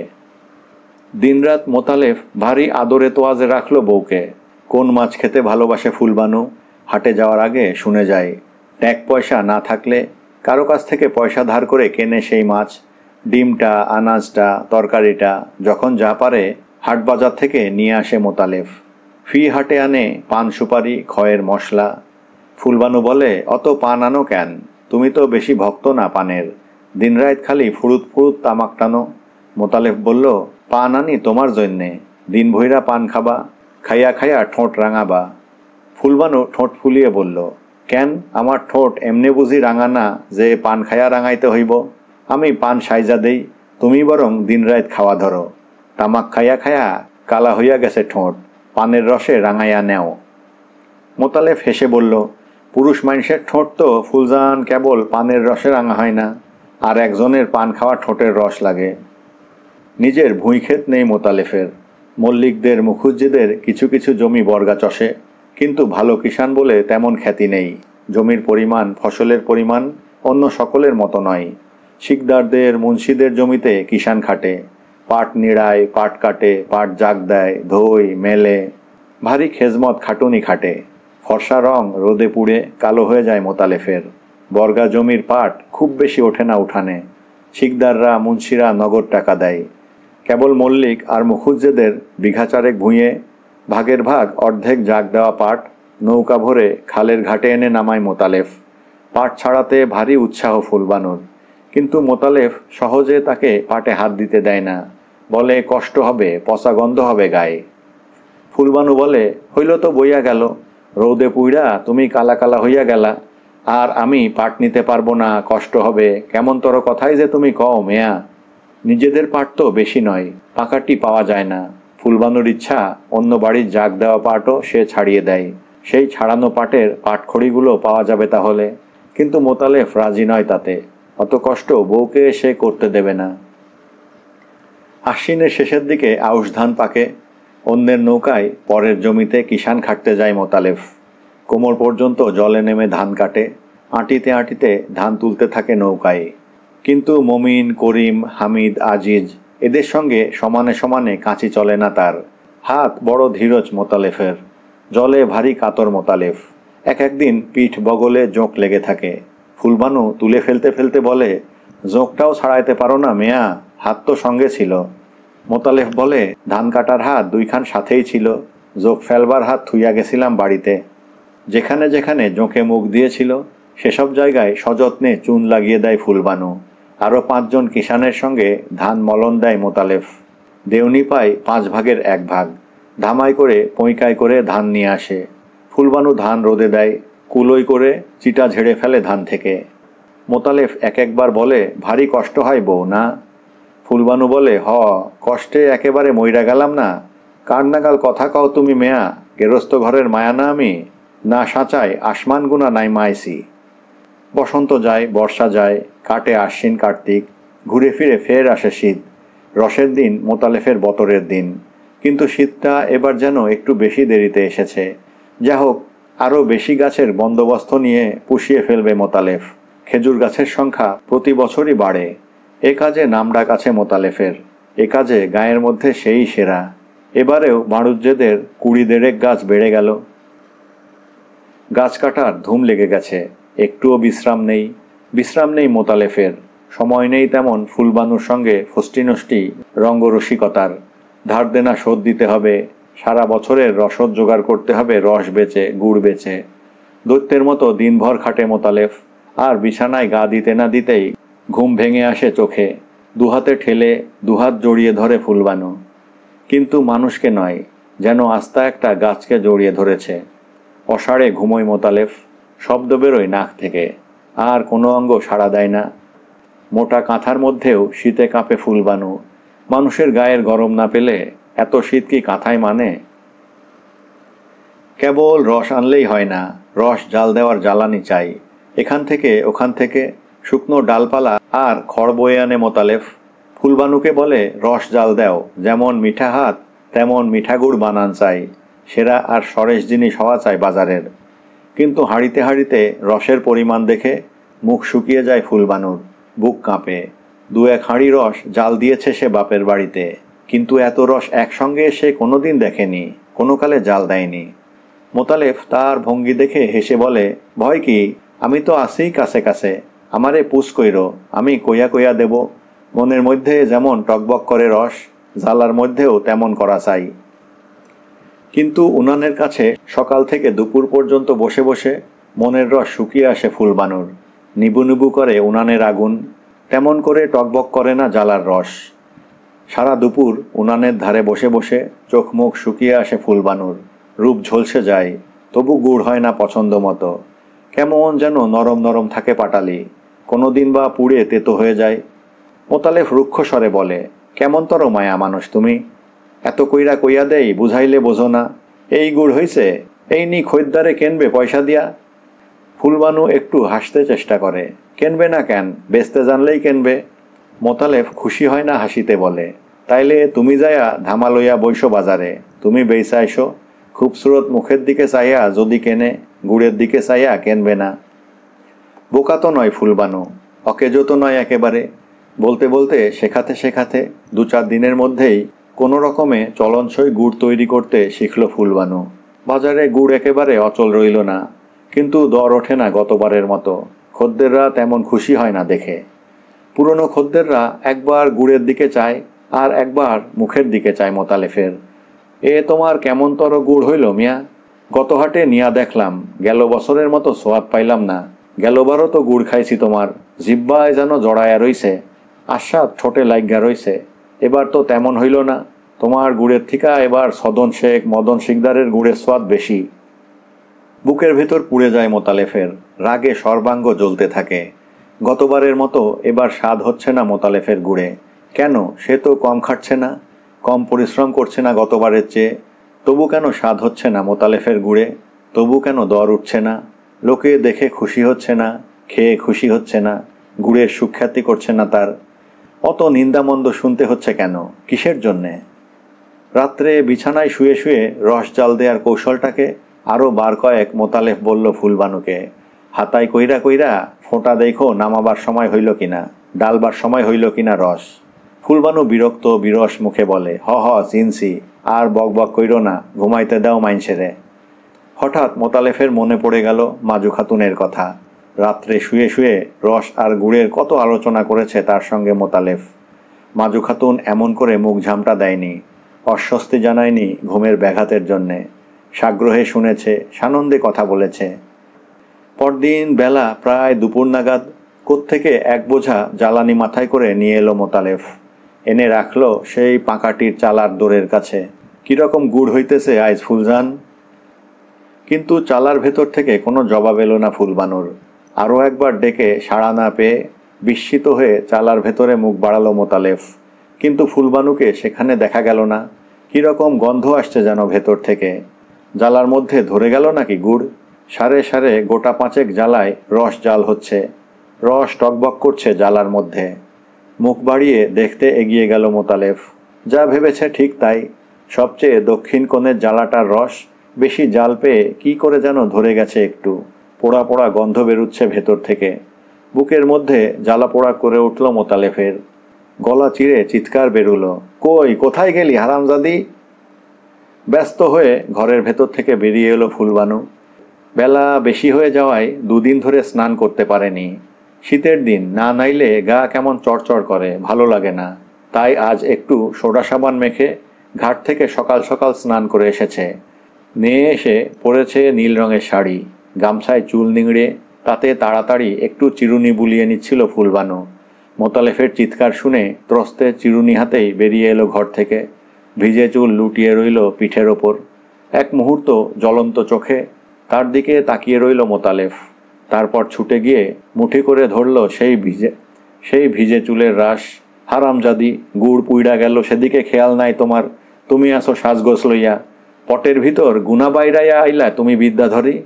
Speaker 1: দিনরাত মোতালেফ ভারী আদরে তোয়াজে রাখল বউকে। কোন মাছ খেতে ভালোবাসে ফুলবানু হাটে যাওয়ার আগে শুনে যায়। ট্যাগ পয়সা না থাকলে কারো কাছ থেকে পয়সা ধার করে কেনে সেই মাছ। ডিমটা, আনাজটা, তরকারিটা যখন যা পারে হাট বাজার থেকে নিয়ে আসে মোতালেফ। ফি হাটে আনে পান, সুপারি, খয়ের মশলা। ফুলবানু বলে, অত পান আনো কেন? তুমি তো বেশি ভক্ত না পানের, দিনরাত খালি ফুরুত ফুরুত তামাক টানো। মোতালেফ বলল, পান আনি তোমার জন্যে, দিন ভৈরা পান খাবা, খাইয়া খাইয়া ঠোঁট রাঙাবা। ফুলবানু ঠোঁট ফুলিয়ে বলল, কেন, আমার ঠোঁট এমনি বুঝি রাঙা না যে পান খাইয়া রাঙাইতে হইব? আমি পান সাইজা দেই, তুমি বরং দিনরাত খাওয়া ধরো। তামাক খাইয়া খাইয়া কালা হইয়া গেছে ঠোঁট, পানের রসে রাঙাইয়া নেও। মোতালেফ হেসে বলল, পুরুষ মানুষের ঠোঁট তো ফুলজান কেবল পানের রসে রাঙা হয় না, আর একজনের পান খাওয়া ঠোঁটের রস লাগে। নিজের ভুঁইক্ষেত নেই মোতালেফের। মল্লিকদের, মুখুজ্জিদের কিছু কিছু জমি বর্গা চষে, কিন্তু ভালো কিষাণ বলে তেমন খ্যাতি নেই। জমির পরিমাণ, ফসলের পরিমাণ অন্য সকলের মতো নয়। শিকদারদের, মুন্সিদের জমিতে কিষাণ খাটে, পাট নিড়ায়, পাট কাটে, পাট জাগ দেয়, ধোয়, মেলে, ভারী খেজমত খাটুনি খাটে। ফর্সা রং রোদে পুড়ে কালো হয়ে যায় মোতালেফের। বর্গা জমির পাট খুব বেশি ওঠে না উঠানে। শিকদাররা, মুন্সিরা নগদ টাকা দেয়। কেবল মল্লিক আর মুখুজ্জেদের বিঘা চারেক ভুঁইয়ে ভাগের ভাগ অর্ধেক জাগ দেওয়া পাট নৌকা ভরে খালের ঘাটে এনে নামায় মোতালেফ। পাট ছাড়াতে ভারী উৎসাহ ফুলবানুর, কিন্তু মোতালেফ সহজে তাকে পাটে হাত দিতে দেয় না। বলে, কষ্ট হবে, পচা গন্ধ হবে গায়ে। ফুলবানু বলে, হইল তো বইয়া গেল, রৌদে পুইড়া তুমি কালা কালা হইয়া গেলা, আর আমি পাট নিতে পারবো না, কষ্ট হবে, কেমন তর কথাই যে তুমি কও মেয়া। নিজেদের পাট তো বেশি নয়, পাকাটি পাওয়া যায় না। ফুলবানুর ইচ্ছা অন্য বাড়ির জাগ দেওয়া পাটও সে ছাড়িয়ে দেয়, সেই ছাড়ানো পাটের পাটখড়িগুলো পাওয়া যাবে তাহলে। কিন্তু মোতালেফ রাজি নয় তাতে, অত কষ্ট বউকে সে করতে দেবে না। আশ্বিনের শেষের দিকে আউশ ধান পাকে। অন্যের নৌকায় পরের জমিতে কিষাণ খাটতে যায় মোতালেফ। কোমর পর্যন্ত জলে নেমে ধান কাটে, আঁটিতে আঁটিতে ধান তুলতে থাকে নৌকায়। কিন্তু মমিন, করিম, হামিদ, আজিজ এদের সঙ্গে সমানে সমানে কাঁচি চলে না তার। হাত বড় ধীরজ মোতালেফের, জলে ভারী কাতর মোতালেফ। একদিন পিঠ বগলে জোঁক লেগে থাকে। ফুলবানু তুলে ফেলতে ফেলতে বলে, জোঁকটাও ছাড়াইতে পারো না মেয়া, হাত তো সঙ্গে ছিল। মোতালেফ বলে, ধান কাটার হাত দুইখান সাথেই ছিল, জোঁক ফেলবার হাত থুইয়া গেছিলাম বাড়িতে। যেখানে যেখানে জোঁকে মুখ দিয়েছিল সেসব জায়গায় সযত্নে চুন লাগিয়ে দেয় ফুলবানু। আরও 5 জন কিষাণের সঙ্গে ধান মলন দেয় মোতালেফ। দেউনি পায় 5 ভাগের 1 ভাগ। ধামাই করে পইকায় করে ধান নিয়ে আসে। ফুলবানু ধান রোদে দেয়, কুলোই করে চিটা ঝেড়ে ফেলে ধান থেকে। মোতালেফ একবার বলে, ভারী কষ্ট হয় বউ না? ফুলবানু বলে, কষ্টে একেবারে মইরা গেলাম না। কার নাগাল কথা কও তুমি মেয়া, গেরস্ত ঘরের মায়া না আমি? না সাঁচায় আসমান গুনা নাই মাইছি। বসন্ত যায়, বর্ষা যায়, কাটে আশ্বিন কার্তিক, ঘুরে ফিরে ফের আসে শীত। রসের দিন মোতালেফের বতরের দিন, কিন্তু শীতটা এবার যেন একটু বেশি দেরিতে এসেছে। যা হোক, আরও বেশি গাছের বন্দোবস্ত নিয়ে পুষিয়ে ফেলবে মোতালেফ। খেজুর গাছের সংখ্যা প্রতি বছরই বাড়ে। এ কাজে নামডাক আছে মোতালেফের, এ কাজে গায়ের মধ্যে সেই সেরা। এবারেও বাড়ুজ্যেদের 20-1.5 গাছ বেড়ে গেল। গাছ কাটার ধুম লেগে গেছে, একটুও বিশ্রাম নেই মোতালেফের। সময় নেই তেমন ফুলবানুর সঙ্গে ফষ্টিনষ্টি রঙ্গরসিকতার। ধার দেনা শোধ দিতে হবে, সারা বছরের রসদ জোগাড় করতে হবে রস বেচে, গুড় বেচে। দৈত্যের মতো দিনভর খাটে মোতালেফ, আর বিছানায় গা দিতে না দিতেই ঘুম ভেঙে আসে চোখে। দুহাতে ঠেলে দুহাত জড়িয়ে ধরে ফুলবানু, কিন্তু মানুষকে নয়, যেন আস্তা একটা গাছকে জড়িয়ে ধরেছে। অসাড়ে ঘুমোয় মোতালেফ, শব্দ বেরোয় নাক থেকে, আর কোনো অঙ্গ সাড়া দেয় না। মোটা কাঁথার মধ্যেও শীতে কাঁপে ফুলবানু। মানুষের গায়ের গরম না পেলে এত শীত কি কাঁথায় মানে? কেবল রস আনলেই হয় না, রস জাল দেওয়ার জ্বালানি চাই। এখান থেকে ওখান থেকে শুকনো ডালপালা আর খড় বয়ে আনে মোতালেফ। ফুলবানুকে বলে, রস জাল দাও, যেমন মিঠা হাত তেমন মিঠা গুড় বানান চাই, সেরা আর সরেস জিনিস হওয়া চাই বাজারের। কিন্তু হাঁড়িতে হাঁড়িতে রসের পরিমাণ দেখে মুখ শুকিয়ে যায় ফুলবানুর। বুক কাঁপে। 2-1 হাঁড়ি রস জাল দিয়েছে সে বাপের বাড়িতে, কিন্তু এত রস একসঙ্গে সে কোনোদিন দেখেনি, কোনো কালে জাল দেয়নি। মোতালেব তার ভঙ্গি দেখে হেসে বলে, ভয় কি, আমি তো আসিই কাছে কাছে, আমারে পুষ কইরো, আমি কইয়া কইয়া দেব। মনের মধ্যে যেমন টকবক করে রস, জালার মধ্যেও তেমন করা চাই। কিন্তু উনানের কাছে সকাল থেকে দুপুর পর্যন্ত বসে বসে মনের রস শুকিয়ে আসে ফুলবানুর। নিবু নিবু করে উনানের আগুন, তেমন করে টকবক করে না জালার রস। সারা দুপুর উনানের ধারে বসে বসে চোখ মুখ শুকিয়ে আসে ফুলবানুর, রূপ ঝলসে যায়, তবু গুড় হয় না পছন্দ মতো। কেমন যেন নরম নরম থাকে পাটালি, কোনোদিন বা পুড়ে তেতো হয়ে যায়। মোতালেব রুক্ষ স্বরে বলে, কেমন তর মায়া মানুষ তুমি, এত কইরা কইয়া দেই, বুঝাইলে বোঝো না। এই গুড় হইছে, এই নি খরিদ্দারে কেনবে পয়সা দিয়া। ফুলবানু একটু হাসতে চেষ্টা করে, কেনবে না কেন, বেচতে জানলেই কেনবে। মোতালেব খুশি হয় না, হাসিতে বলে, তাইলে তুমি যায়া ধামা লইয়া বইসো বাজারে, তুমি বেইসা আইসো। খুবসুরত মুখের দিকে চাইয়া যদি কেনে, গুড়ের দিকে চাইয়া কেনবে না। বোকা তো নয় ফুলবানু, অকেজো তো নয় একেবারে। বলতে বলতে শেখাতে শেখাতে 2-4 দিনের মধ্যেই কোনো রকমে চলনসই গুড় তৈরি করতে শিখল ফুলবানু। বাজারে গুড় একেবারে অচল রইল না, কিন্তু দর ওঠে না গতবারের মতো। খদ্দেররা তেমন খুশি হয় না দেখে। পুরনো খদ্দেররা একবার গুড়ের দিকে চায়, আর একবার মুখের দিকে চায় মোতালেফের। এ তোমার কেমনতর গুড় হইল মিয়া, গত হাটে নিয়া দেখলাম, গেল বছরের মতো সোয়াদ পাইলাম না। গেলবারও তো গুড় খাইছি তোমার, জিব্বায় যেন জড়ায়া রইছে, আস্বাদ ঠোঁটে লাইগা রইছে। এবার তো তেমন হইল না, তোমার গুড়ের থিকা এবার সদন শেখ মদন শিকদারের গুড়ের সোয়াদ বেশি। বুকের ভেতর পুড়ে যায় মোতালেফের, রাগে সর্বাঙ্গ জ্বলতে থাকে। গতবারের মতো এবার স্বাদ হচ্ছে না মোতালেফের গুড়ে। কেন, সে তো কম খাটছে না, কম পরিশ্রম করছে না গতবারের চেয়ে, তবু কেন স্বাদ হচ্ছে না মোতালেফের গুড়ে? তবু কেন দর উঠছে না? লোকে দেখে খুশি হচ্ছে না, খেয়ে খুশি হচ্ছে না, গুড়ের সুখ্যাতি করছে না তার? অত নিন্দামন্দ শুনতে হচ্ছে কেন, কিসের জন্যে? রাত্রে বিছানায় শুয়ে শুয়ে রস জাল দেওয়ার কৌশলটাকে আরও বার কয়েক মোতালেফ বলল ফুলবানুকে। হাতায় কইরা কইরা ফোঁটা দেখো নামাবার সময় হইল কিনা, ডালবার সময় হইল কিনা রস। ফুলবানু বিরক্ত বিরস মুখে বলে, হ হ চিনছি, আর বক বক কইরো না, ঘুমাইতে দাও মাইনছেরে। হঠাৎ মোতালেফের মনে পড়ে গেল মাজু খাতুনের কথা। রাত্রে শুয়ে শুয়ে রস আর গুড়ের কত আলোচনা করেছে তার সঙ্গে মোতালেফ। মাজু খাতুন এমন করে মুখ ঝামটা দেয়নি, অস্বস্তি জানায়নি ঘুমের ব্যাঘাতের জন্যে। সাগ্রহে শুনেছে, সানন্দে কথা বলেছে। পরদিন বেলা প্রায় দুপুর নাগাদ কোত্থেকে এক বোঝা জ্বালানি মাথায় করে নিয়ে এলো মোতালেফ। এনে রাখলো সেই পাঁকাটির চালার দোরের কাছে। কীরকম গুড় হইতেছে আইজ ফুলজান? কিন্তু চালার ভেতর থেকে কোনো জবাব এলো না ফুলবানুর। আরও একবার ডেকে সাড়া না পেয়ে বিস্মিত হয়ে চালার ভেতরে মুখ বাড়ালো মোতালেফ, কিন্তু ফুলবানুকে সেখানে দেখা গেল না। কীরকম গন্ধ আসছে যেন ভেতর থেকে। জ্বালার মধ্যে ধরে গেল নাকি গুড়? সারে সারে গোটা 5 জ্বালায় রস জাল হচ্ছে, রস টকবক করছে জ্বালার মধ্যে। মুখ বাড়িয়ে দেখতে এগিয়ে গেল মোতালেফ। যা ভেবেছে ঠিক তাই, সবচেয়ে দক্ষিণ কোণের জ্বালাটার রস বেশি জাল পেয়ে কী করে যেন ধরে গেছে একটু। পোড়া পোড়া গন্ধ বেরুচ্ছে ভেতর থেকে। বুকের মধ্যে জ্বালা পোড়া করে উঠল মোতালেফের। গলা চিরে চিৎকার বেরুলো, কই, কোথায় গেলি হারামজাদি? ব্যস্ত হয়ে ঘরের ভেতর থেকে বেরিয়ে এলো ফুলবানু। বেলা বেশি হয়ে যাওয়ায় 2 দিন ধরে স্নান করতে পারেনি। শীতের দিন না নাইলে গা কেমন চড়চড় করে, ভালো লাগে না। তাই আজ একটু সোডা সাবান মেখে ঘাট থেকে সকাল সকাল স্নান করে এসেছে। নিয়ে এসে পরেছে নীল রঙের শাড়ি, গামছায় চুল নিংড়ে তাতে তাড়াতাড়ি একটু চিরুনি বুলিয়ে নিচ্ছিল ফুলবানু। মোতালেফের চিৎকার শুনে ত্রস্তে চিরুনি হাতেই বেরিয়ে এলো ঘর থেকে। ভিজে চুল লুটিয়ে রইল পিঠের ওপর। এক মুহূর্ত জ্বলন্ত চোখে তার দিকে তাকিয়ে রইল মোতালেফ। তারপর ছুটে গিয়ে মুঠি করে ধরল সেই ভিজে চুলের রাশ। হারামজাদি, গুড় পুইড়া গেল সেদিকে খেয়াল নাই তোমার? তুমি আসো সাজগোছ লইয়া, পটের ভিতর গুনা বাইরাইয়া আইলা তুমি বিদ্যাধরী।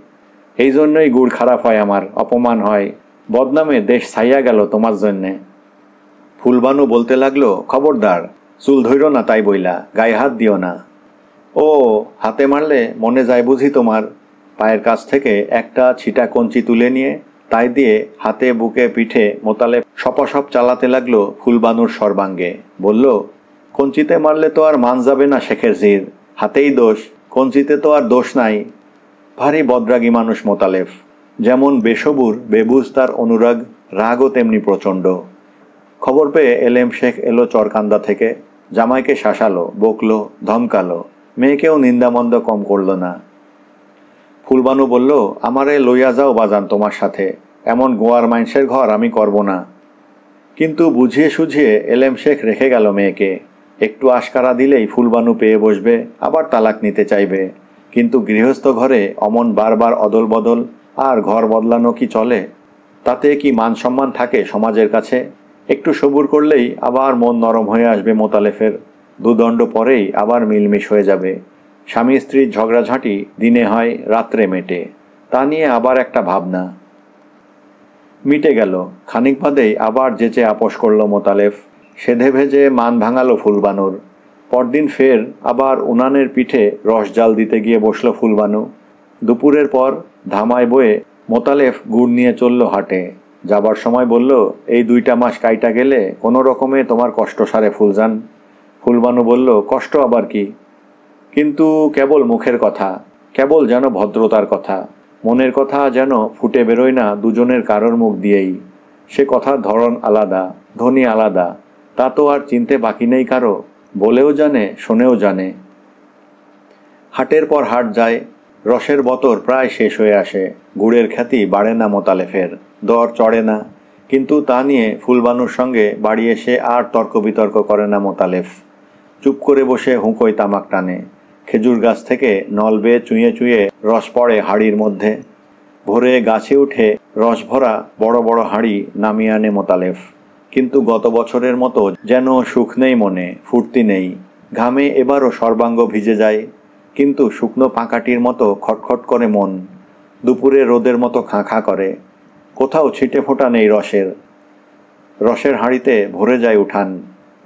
Speaker 1: এই জন্যই গুড় খারাপ হয়, আমার অপমান হয়, বদনামে দেশ ছাইয়া গেল তোমার জন্যে। ফুলবানু বলতে লাগলো, খবরদার, চুল ধইর না তাই বইলা, গায়ে হাত দিও না। ও, হাতে মারলে মনে যায় বুঝি তোমার? পায়ের কাছ থেকে একটা ছিটা কঞ্চি তুলে নিয়ে তাই দিয়ে হাতে বুকে পিঠে মোতালেব সপাসপ চালাতে লাগলো ফুলবানুর সর্বাঙ্গে। বলল, কঞ্চিতে মারলে তো আর মান যাবে না শেখের জির, হাতেই দোষ, কঞ্চিতে তো আর দোষ নাই। ভারী বদরাগী মানুষ মোতালেব, যেমন বেসবুর বেবুজ তার অনুরাগ, রাগও তেমনি প্রচণ্ড। খবর পেয়ে এলেম শেখ এলো চরকান্দা থেকে, জামাইকে শাসালো, বকলো, ধমকালো, মেয়েকেও নিন্দামন্দ কম করল না। ফুলবানু বলল, আমারে লইয়া যাও বাজান তোমার সাথে, এমন গোয়ার মাইনসের ঘর আমি করব না। কিন্তু বুঝিয়ে সুঝিয়ে এলেম শেখ রেখে গেল মেয়েকে। একটু আশকারা দিলেই ফুলবানু পেয়ে বসবে, আবার তালাক নিতে চাইবে। কিন্তু গৃহস্থ ঘরে অমন বারবার অদল বদল আর ঘর বদলানো কি চলে? তাতে কি মান সম্মান থাকে সমাজের কাছে? একটু সবুর করলেই আবার মন নরম হয়ে আসবে মোতালেফের। দুদণ্ড পরেই আবার মিলমিশ হয়ে যাবে। স্বামী স্ত্রীর ঝগড়াঝাঁটি দিনে হয়, রাত্রে মেটে। তা নিয়ে আবার একটা ভাবনা। মিটে গেল। খানিক বাদেই আবার যেচে আপোষ করল মোতালেফ। সেধে ভেজে মান ভাঙালো ফুলবানুর। পরদিন ফের আবার উনানের পিঠে রস জাল দিতে গিয়ে বসল ফুলবানু। দুপুরের পর ধামায় বয়ে মোতালেফ গুড় নিয়ে চলল হাটে। যাবার সময় বলল, এই 2টা মাস কাইটা গেলে কোনো রকমে তোমার কষ্ট সারে ফুলজান। ফুলবানু বলল, কষ্ট আবার কি? কিন্তু কেবল মুখের কথা, কেবল যেন ভদ্রতার কথা, মনের কথা যেন ফুটে বেরোয় না দুজনের কারোর মুখ দিয়েই। সে কথার ধরন আলাদা, ধ্বনি আলাদা, তা তো আর চিনতে বাকি নেই কারো। বলেও জানে, শোনেও জানে। হাটের পর হাট যায়। রসের বতর প্রায় শেষ হয়ে আসে। গুড়ের খ্যাতি বাড়ে না মোতালেফের, দর চড়ে না। কিন্তু তা নিয়ে ফুলবানুর সঙ্গে বাড়ি এসে আর তর্ক বিতর্ক করে না মোতালেফ। চুপ করে বসে হুঁকোয় তামাক টানে। খেজুর গাছ থেকে নল বেয়ে চুঁয়ে চুঁয়ে রস পড়ে হাঁড়ির মধ্যে। ভোরে গাছে উঠে রস ভরা বড় বড় হাঁড়ি নামিয়ে আনে মোতালেফ। কিন্তু গত বছরের মতো যেন সুখ নেই মনে, ফুর্তি নেই। ঘামে এবারও সর্বাঙ্গ ভিজে যায়, কিন্তু শুকনো পাকাটির মতো খটখট করে মন। দুপুরে রোদের মতো খাঁ খাঁ করে। কোথাও ছিটে ফোঁটা নেই রসের। রসের হাঁড়িতে ভরে যায় উঠান।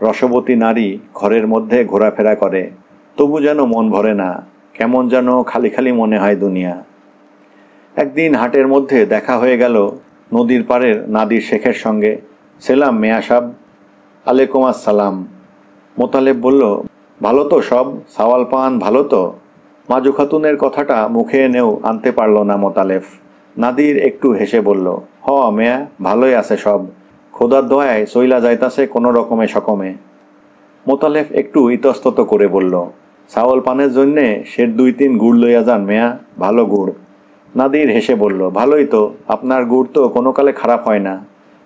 Speaker 1: রসবতী নারী ঘরের মধ্যে ঘোরাফেরা করে, তবু যেন মন ভরে না। কেমন যেন খালি খালি মনে হয় দুনিয়া। একদিন হাটের মধ্যে দেখা হয়ে গেল নদীর পাড়ের নাদির শেখের সঙ্গে। সেলাম মেয়া সাব। আলাইকুম আসসালাম। মোতালেব বলল, ভালো তো সব? সাওয়াল পান ভালো তো? মাজু খাতুনের কথাটা মুখে এনেও আনতে পারল না মোতালেফ। নাদির একটু হেসে বলল, হ মেয়া, ভালোই আছে সব, খোদার দোয়ায় চইলা যাইতাছে কোনো রকমে সকমে। মোতালেফ একটু ইতস্তত করে বলল, সাওয়াল পানের জন্যে সের 2-3 গুড় লইয়া যান মেয়া, ভালো গুড়। নাদির হেসে বলল, ভালোই তো, আপনার গুড় তো কোনো কালে খারাপ হয় না।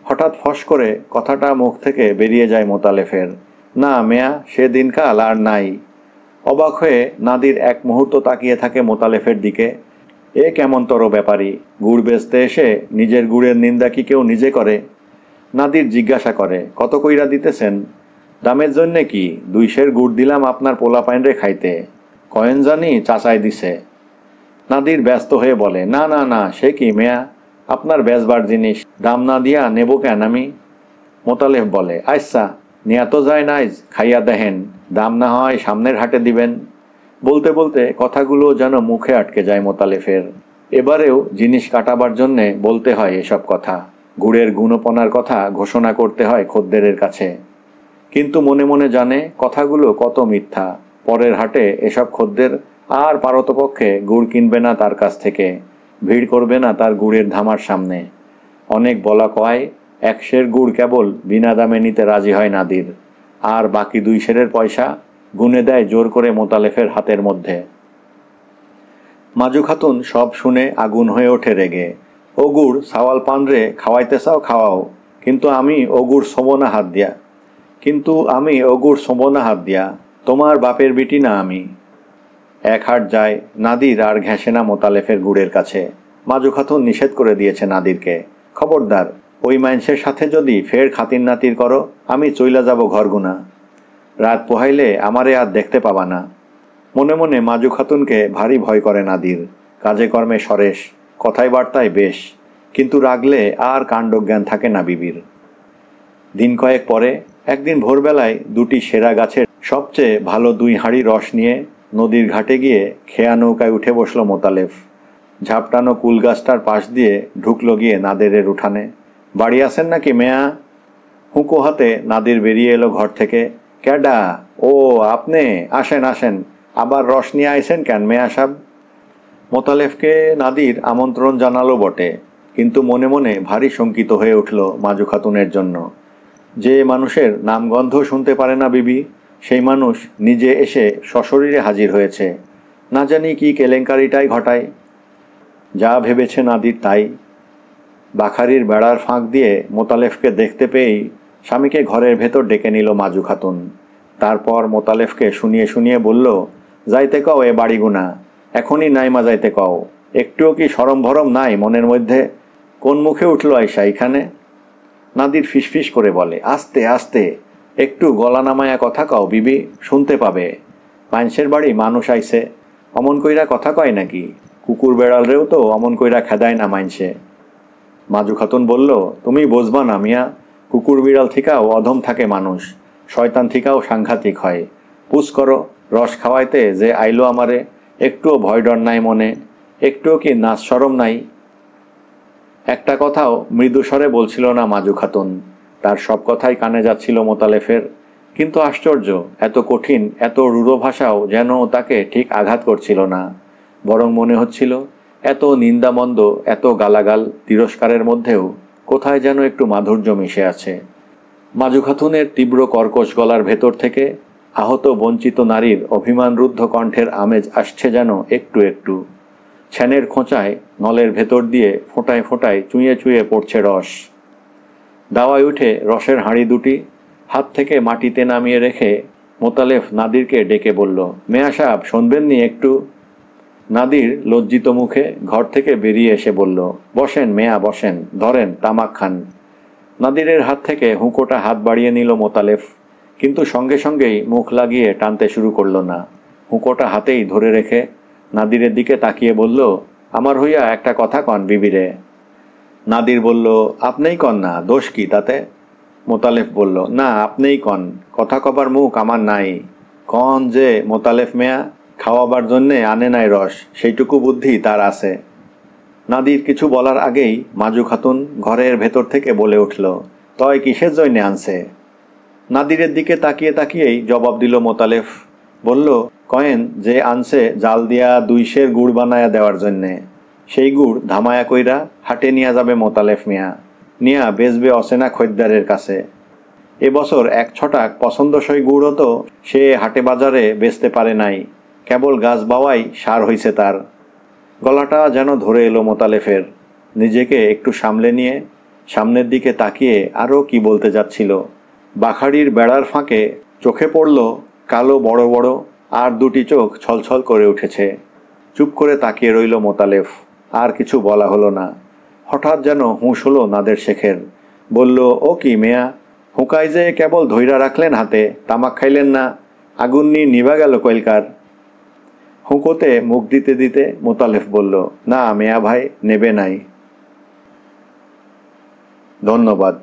Speaker 1: হঠাৎ ফস করে কথাটা মুখ থেকে বেরিয়ে যায় মোতালেফের। না মেয়া, সে দিনকাল আর নাই। অবাক হয়ে নাদির এক মুহূর্ত তাকিয়ে থাকে মোতালেফের দিকে। এ কেমনতর ব্যাপারী, গুড় বেচতে এসে নিজের গুড়ের নিন্দা কি কেউ নিজে করে? নাদির জিজ্ঞাসা করে, কত কইরা দিতেছেন? দামের জন্যে কি, 2 সের গুড় দিলাম আপনার পোলা পাইনরে খাইতে। কয়েন জানি চাচাই দিছে। নাদির ব্যস্ত হয়ে বলে, না না না, সে কি মেয়া, আপনার বেচবার জিনিস দাম না দিয়া নেব কেন আমি? মোতালেফ বলে, আচ্ছা নেয়া তো যায় নাইজ, খাইয়া দেখেন, দাম না হয় সামনের হাটে দিবেন। বলতে বলতে কথাগুলো যেন মুখে আটকে যায় মোতালেফের। এবারেও জিনিস কাটাবার জন্যে বলতে হয় এসব কথা। গুড়ের গুণপনার কথা ঘোষণা করতে হয় খদ্দেরের কাছে। কিন্তু মনে মনে জানে কথাগুলো কত মিথ্যা। পরের হাটে এসব খদ্দের আর পারতপক্ষে গুড় কিনবে না তার কাছ থেকে, ভিড় করবে না তার গুড়ের ধামার সামনে। অনেক বলা কয় 1 সের গুড় কেবল বিনা দামে নিতে রাজি হয় নাদির, আর বাকি 2 সেরের পয়সা গুনে দেয় জোর করে মোতালেফের হাতের মধ্যে। মাজু খাতুন সব শুনে আগুন হয়ে ওঠে রেগে। ও গুড় সাওয়াল পানরে খাওয়াইতে চাও খাওয়াও, কিন্তু আমি ও গুড় ছোঁব না হাত দিয়া, তোমার বাপের বিটি না আমি। এক হাট যায়, নাদির আর ঘেঁষে না মোতালেফের গুড়ের কাছে। মাজু খাতুন নিষেধ করে দিয়েছে নাদিরকে, খবরদার, ওই মাইনসের সাথে যদি ফের খাতির নাতির করো, আমি চইলা যাব ঘরগুনা। রাত পোহাইলে আমারে আর দেখতে পাবা না। মনে মনে মাজু খাতুনকে ভারী ভয় করে নাদির। কাজে কর্মে সরেশ, কথায় বার্তায় বেশ, কিন্তু রাগলে আর কাণ্ডজ্ঞান থাকে না বিবির। দিন কয়েক পরে একদিন ভোরবেলায় 2টি সেরা গাছের সবচেয়ে ভালো 2 হাঁড়ি রস নিয়ে নদীর ঘাটে গিয়ে খেয়া নৌকায় উঠে বসল মোতালেফ। ঝাপটানো কুল গাছটার পাশ দিয়ে ঢুকলো গিয়ে নাদেরের উঠানে। বাড়ি আছেন নাকি মেয়া? হুঁকো হাতে নাদির বেরিয়ে এলো ঘর থেকে। ক্যাডা? ও আপনি, আসেন আসেন, আবার রস নিয়ে আইসেন কেন মেয়া সাহেব? মোতালেফকে নাদির আমন্ত্রণ জানালো বটে, কিন্তু মনে মনে ভারী শঙ্কিত হয়ে উঠল মাজু খাতুনের জন্য। যে মানুষের নামগন্ধ শুনতে পারে না বিবি, সেই মানুষ নিজে এসে সশরীরে হাজির হয়েছে। না জানি কি কেলেঙ্কারিটাই ঘটায়। যা ভেবেছে নাদির তাই। বাখারির বেড়ার ফাঁক দিয়ে মোতালেফকে দেখতে পেয়েই স্বামীকে ঘরের ভেতর ডেকে নিল মাজু খাতুন। তারপর মোতালেফকে শুনিয়ে শুনিয়ে বলল, যাইতে কও এ বাড়িগুনা, এখনই নাইমা যাইতে কও। একটুও কি সরম ভরম নাই মনের মধ্যে? কোন মুখে উঠল আইসা এখানে? নাদির ফিসফিস করে বলে, আস্তে আস্তে, একটু গলা নামায়া কথা কও বিবি, শুনতে পাবে। মানুষের বাড়ি মানুষ আইছে, অমন কইরা কথা কয় নাকি? কুকুর বেড়ালরেও তো অমন কইরা খেদায় না মাইনসে। মাজু খাতুন বলল, তুমি বুঝবা না মিয়া, কুকুর বিড়াল থিকাও অধম থাকে মানুষ, শয়তান থিকাও সাংঘাতিক হয়। পুষ করো, রস খাওয়াইতে যে আইলো আমারে, একটুও ভয় ডর নাই মনে, একটুও কি নাচ শরম নাই? একটা কথাও মৃদুস্বরে বলছিল না মাজু খাতুন। তার সব কথাই কানে যাচ্ছিল মোতালেফের। কিন্তু আশ্চর্য, এত কঠিন এত রূঢ় ভাষাও যেন তাকে ঠিক আঘাত করছিল না। বরং মনে হচ্ছিল এত নিন্দামন্দ, এত গালাগাল তিরস্কারের মধ্যেও কোথায় যেন একটু মাধুর্য মিশে আছে। মাজু খাতুনের তীব্র কর্কশ গলার ভেতর থেকে আহত বঞ্চিত নারীর অভিমানরুদ্ধ কণ্ঠের আমেজ আসছে যেন একটু একটু। ছ্যানের খোঁচায় নলের ভেতর দিয়ে ফোঁটায় ফোঁটায় চুঁয়ে চুঁয়ে পড়ছে রস। দাওয়ায় উঠে রসের হাঁড়ি দুটি হাত থেকে মাটিতে নামিয়ে রেখে মোতালেফ নাদিরকে ডেকে বলল, মেয়া সাহেব শুনবেননি একটু? নাদির লজ্জিত মুখে ঘর থেকে বেরিয়ে এসে বলল, বসেন মেয়া বসেন, ধরেন তামাক খান। নাদিরের হাত থেকে হুঁকোটা হাত বাড়িয়ে নিল মোতালেফ, কিন্তু সঙ্গে সঙ্গেই মুখ লাগিয়ে টানতে শুরু করল না। হুঁকোটা হাতেই ধরে রেখে নাদিরের দিকে তাকিয়ে বলল, আমার হইয়া একটা কথা কন বিবিরে। নাদির বলল, আপনিই কন না, দোষ কি তাতে? মোতালেফ বলল, না আপনিই কন, কথা কবার মুখ আমার নাই। কন যে মোতালেফ মেয়া, খাওয়াবার জন্যে আনে নাই রস, সেইটুকু বুদ্ধি তার আছে। নাদির কিছু বলার আগেই মাজু খাতুন ঘরের ভেতর থেকে বলে উঠল, তয় কিসের জন্যে আনছে? নাদিরের দিকে তাকিয়ে তাকিয়েই জবাব দিল মোতালেফ। বলল, কয়েন যে আনছে জাল দিয়া 2 সের গুড় বানায়া দেওয়ার জন্যে। সেই গুড় ধামায়া কইরা হাটে নিয়ে যাবে মোতালেফ মিয়া, নিয়া বেচবে অচেনা খদ্দারের কাছে। এবছর 1 ছটাক পছন্দসই গুড়ও তো সে হাটে বাজারে বেচতে পারে নাই, কেবল গাছ বাওয়াই সার হইছে তার। গলাটা যেন ধরে এলো মোতালেফের। নিজেকে একটু সামলে নিয়ে সামনের দিকে তাকিয়ে আরও কি বলতে যাচ্ছিল। বাখাড়ির বেড়ার ফাঁকে চোখে পড়ল কালো বড় বড় আর 2টি চোখ ছলছল করে উঠেছে। চুপ করে তাকিয়ে রইল মোতালেফ, আর কিছু বলা হলো না। হঠাৎ যেন হুঁশ হলো নাদের শেখের। বলল, ও কি মেয়া, হুঁকাই যে কেবল ধৈরা রাখলেন হাতে, তামাক খাইলেন না, আগুন নিভা গেল কইলকার। হুঁকোতে মুখ দিতে দিতে মোতালেফ বলল, না মেয়া ভাই, নেবে নাই। ধন্যবাদ।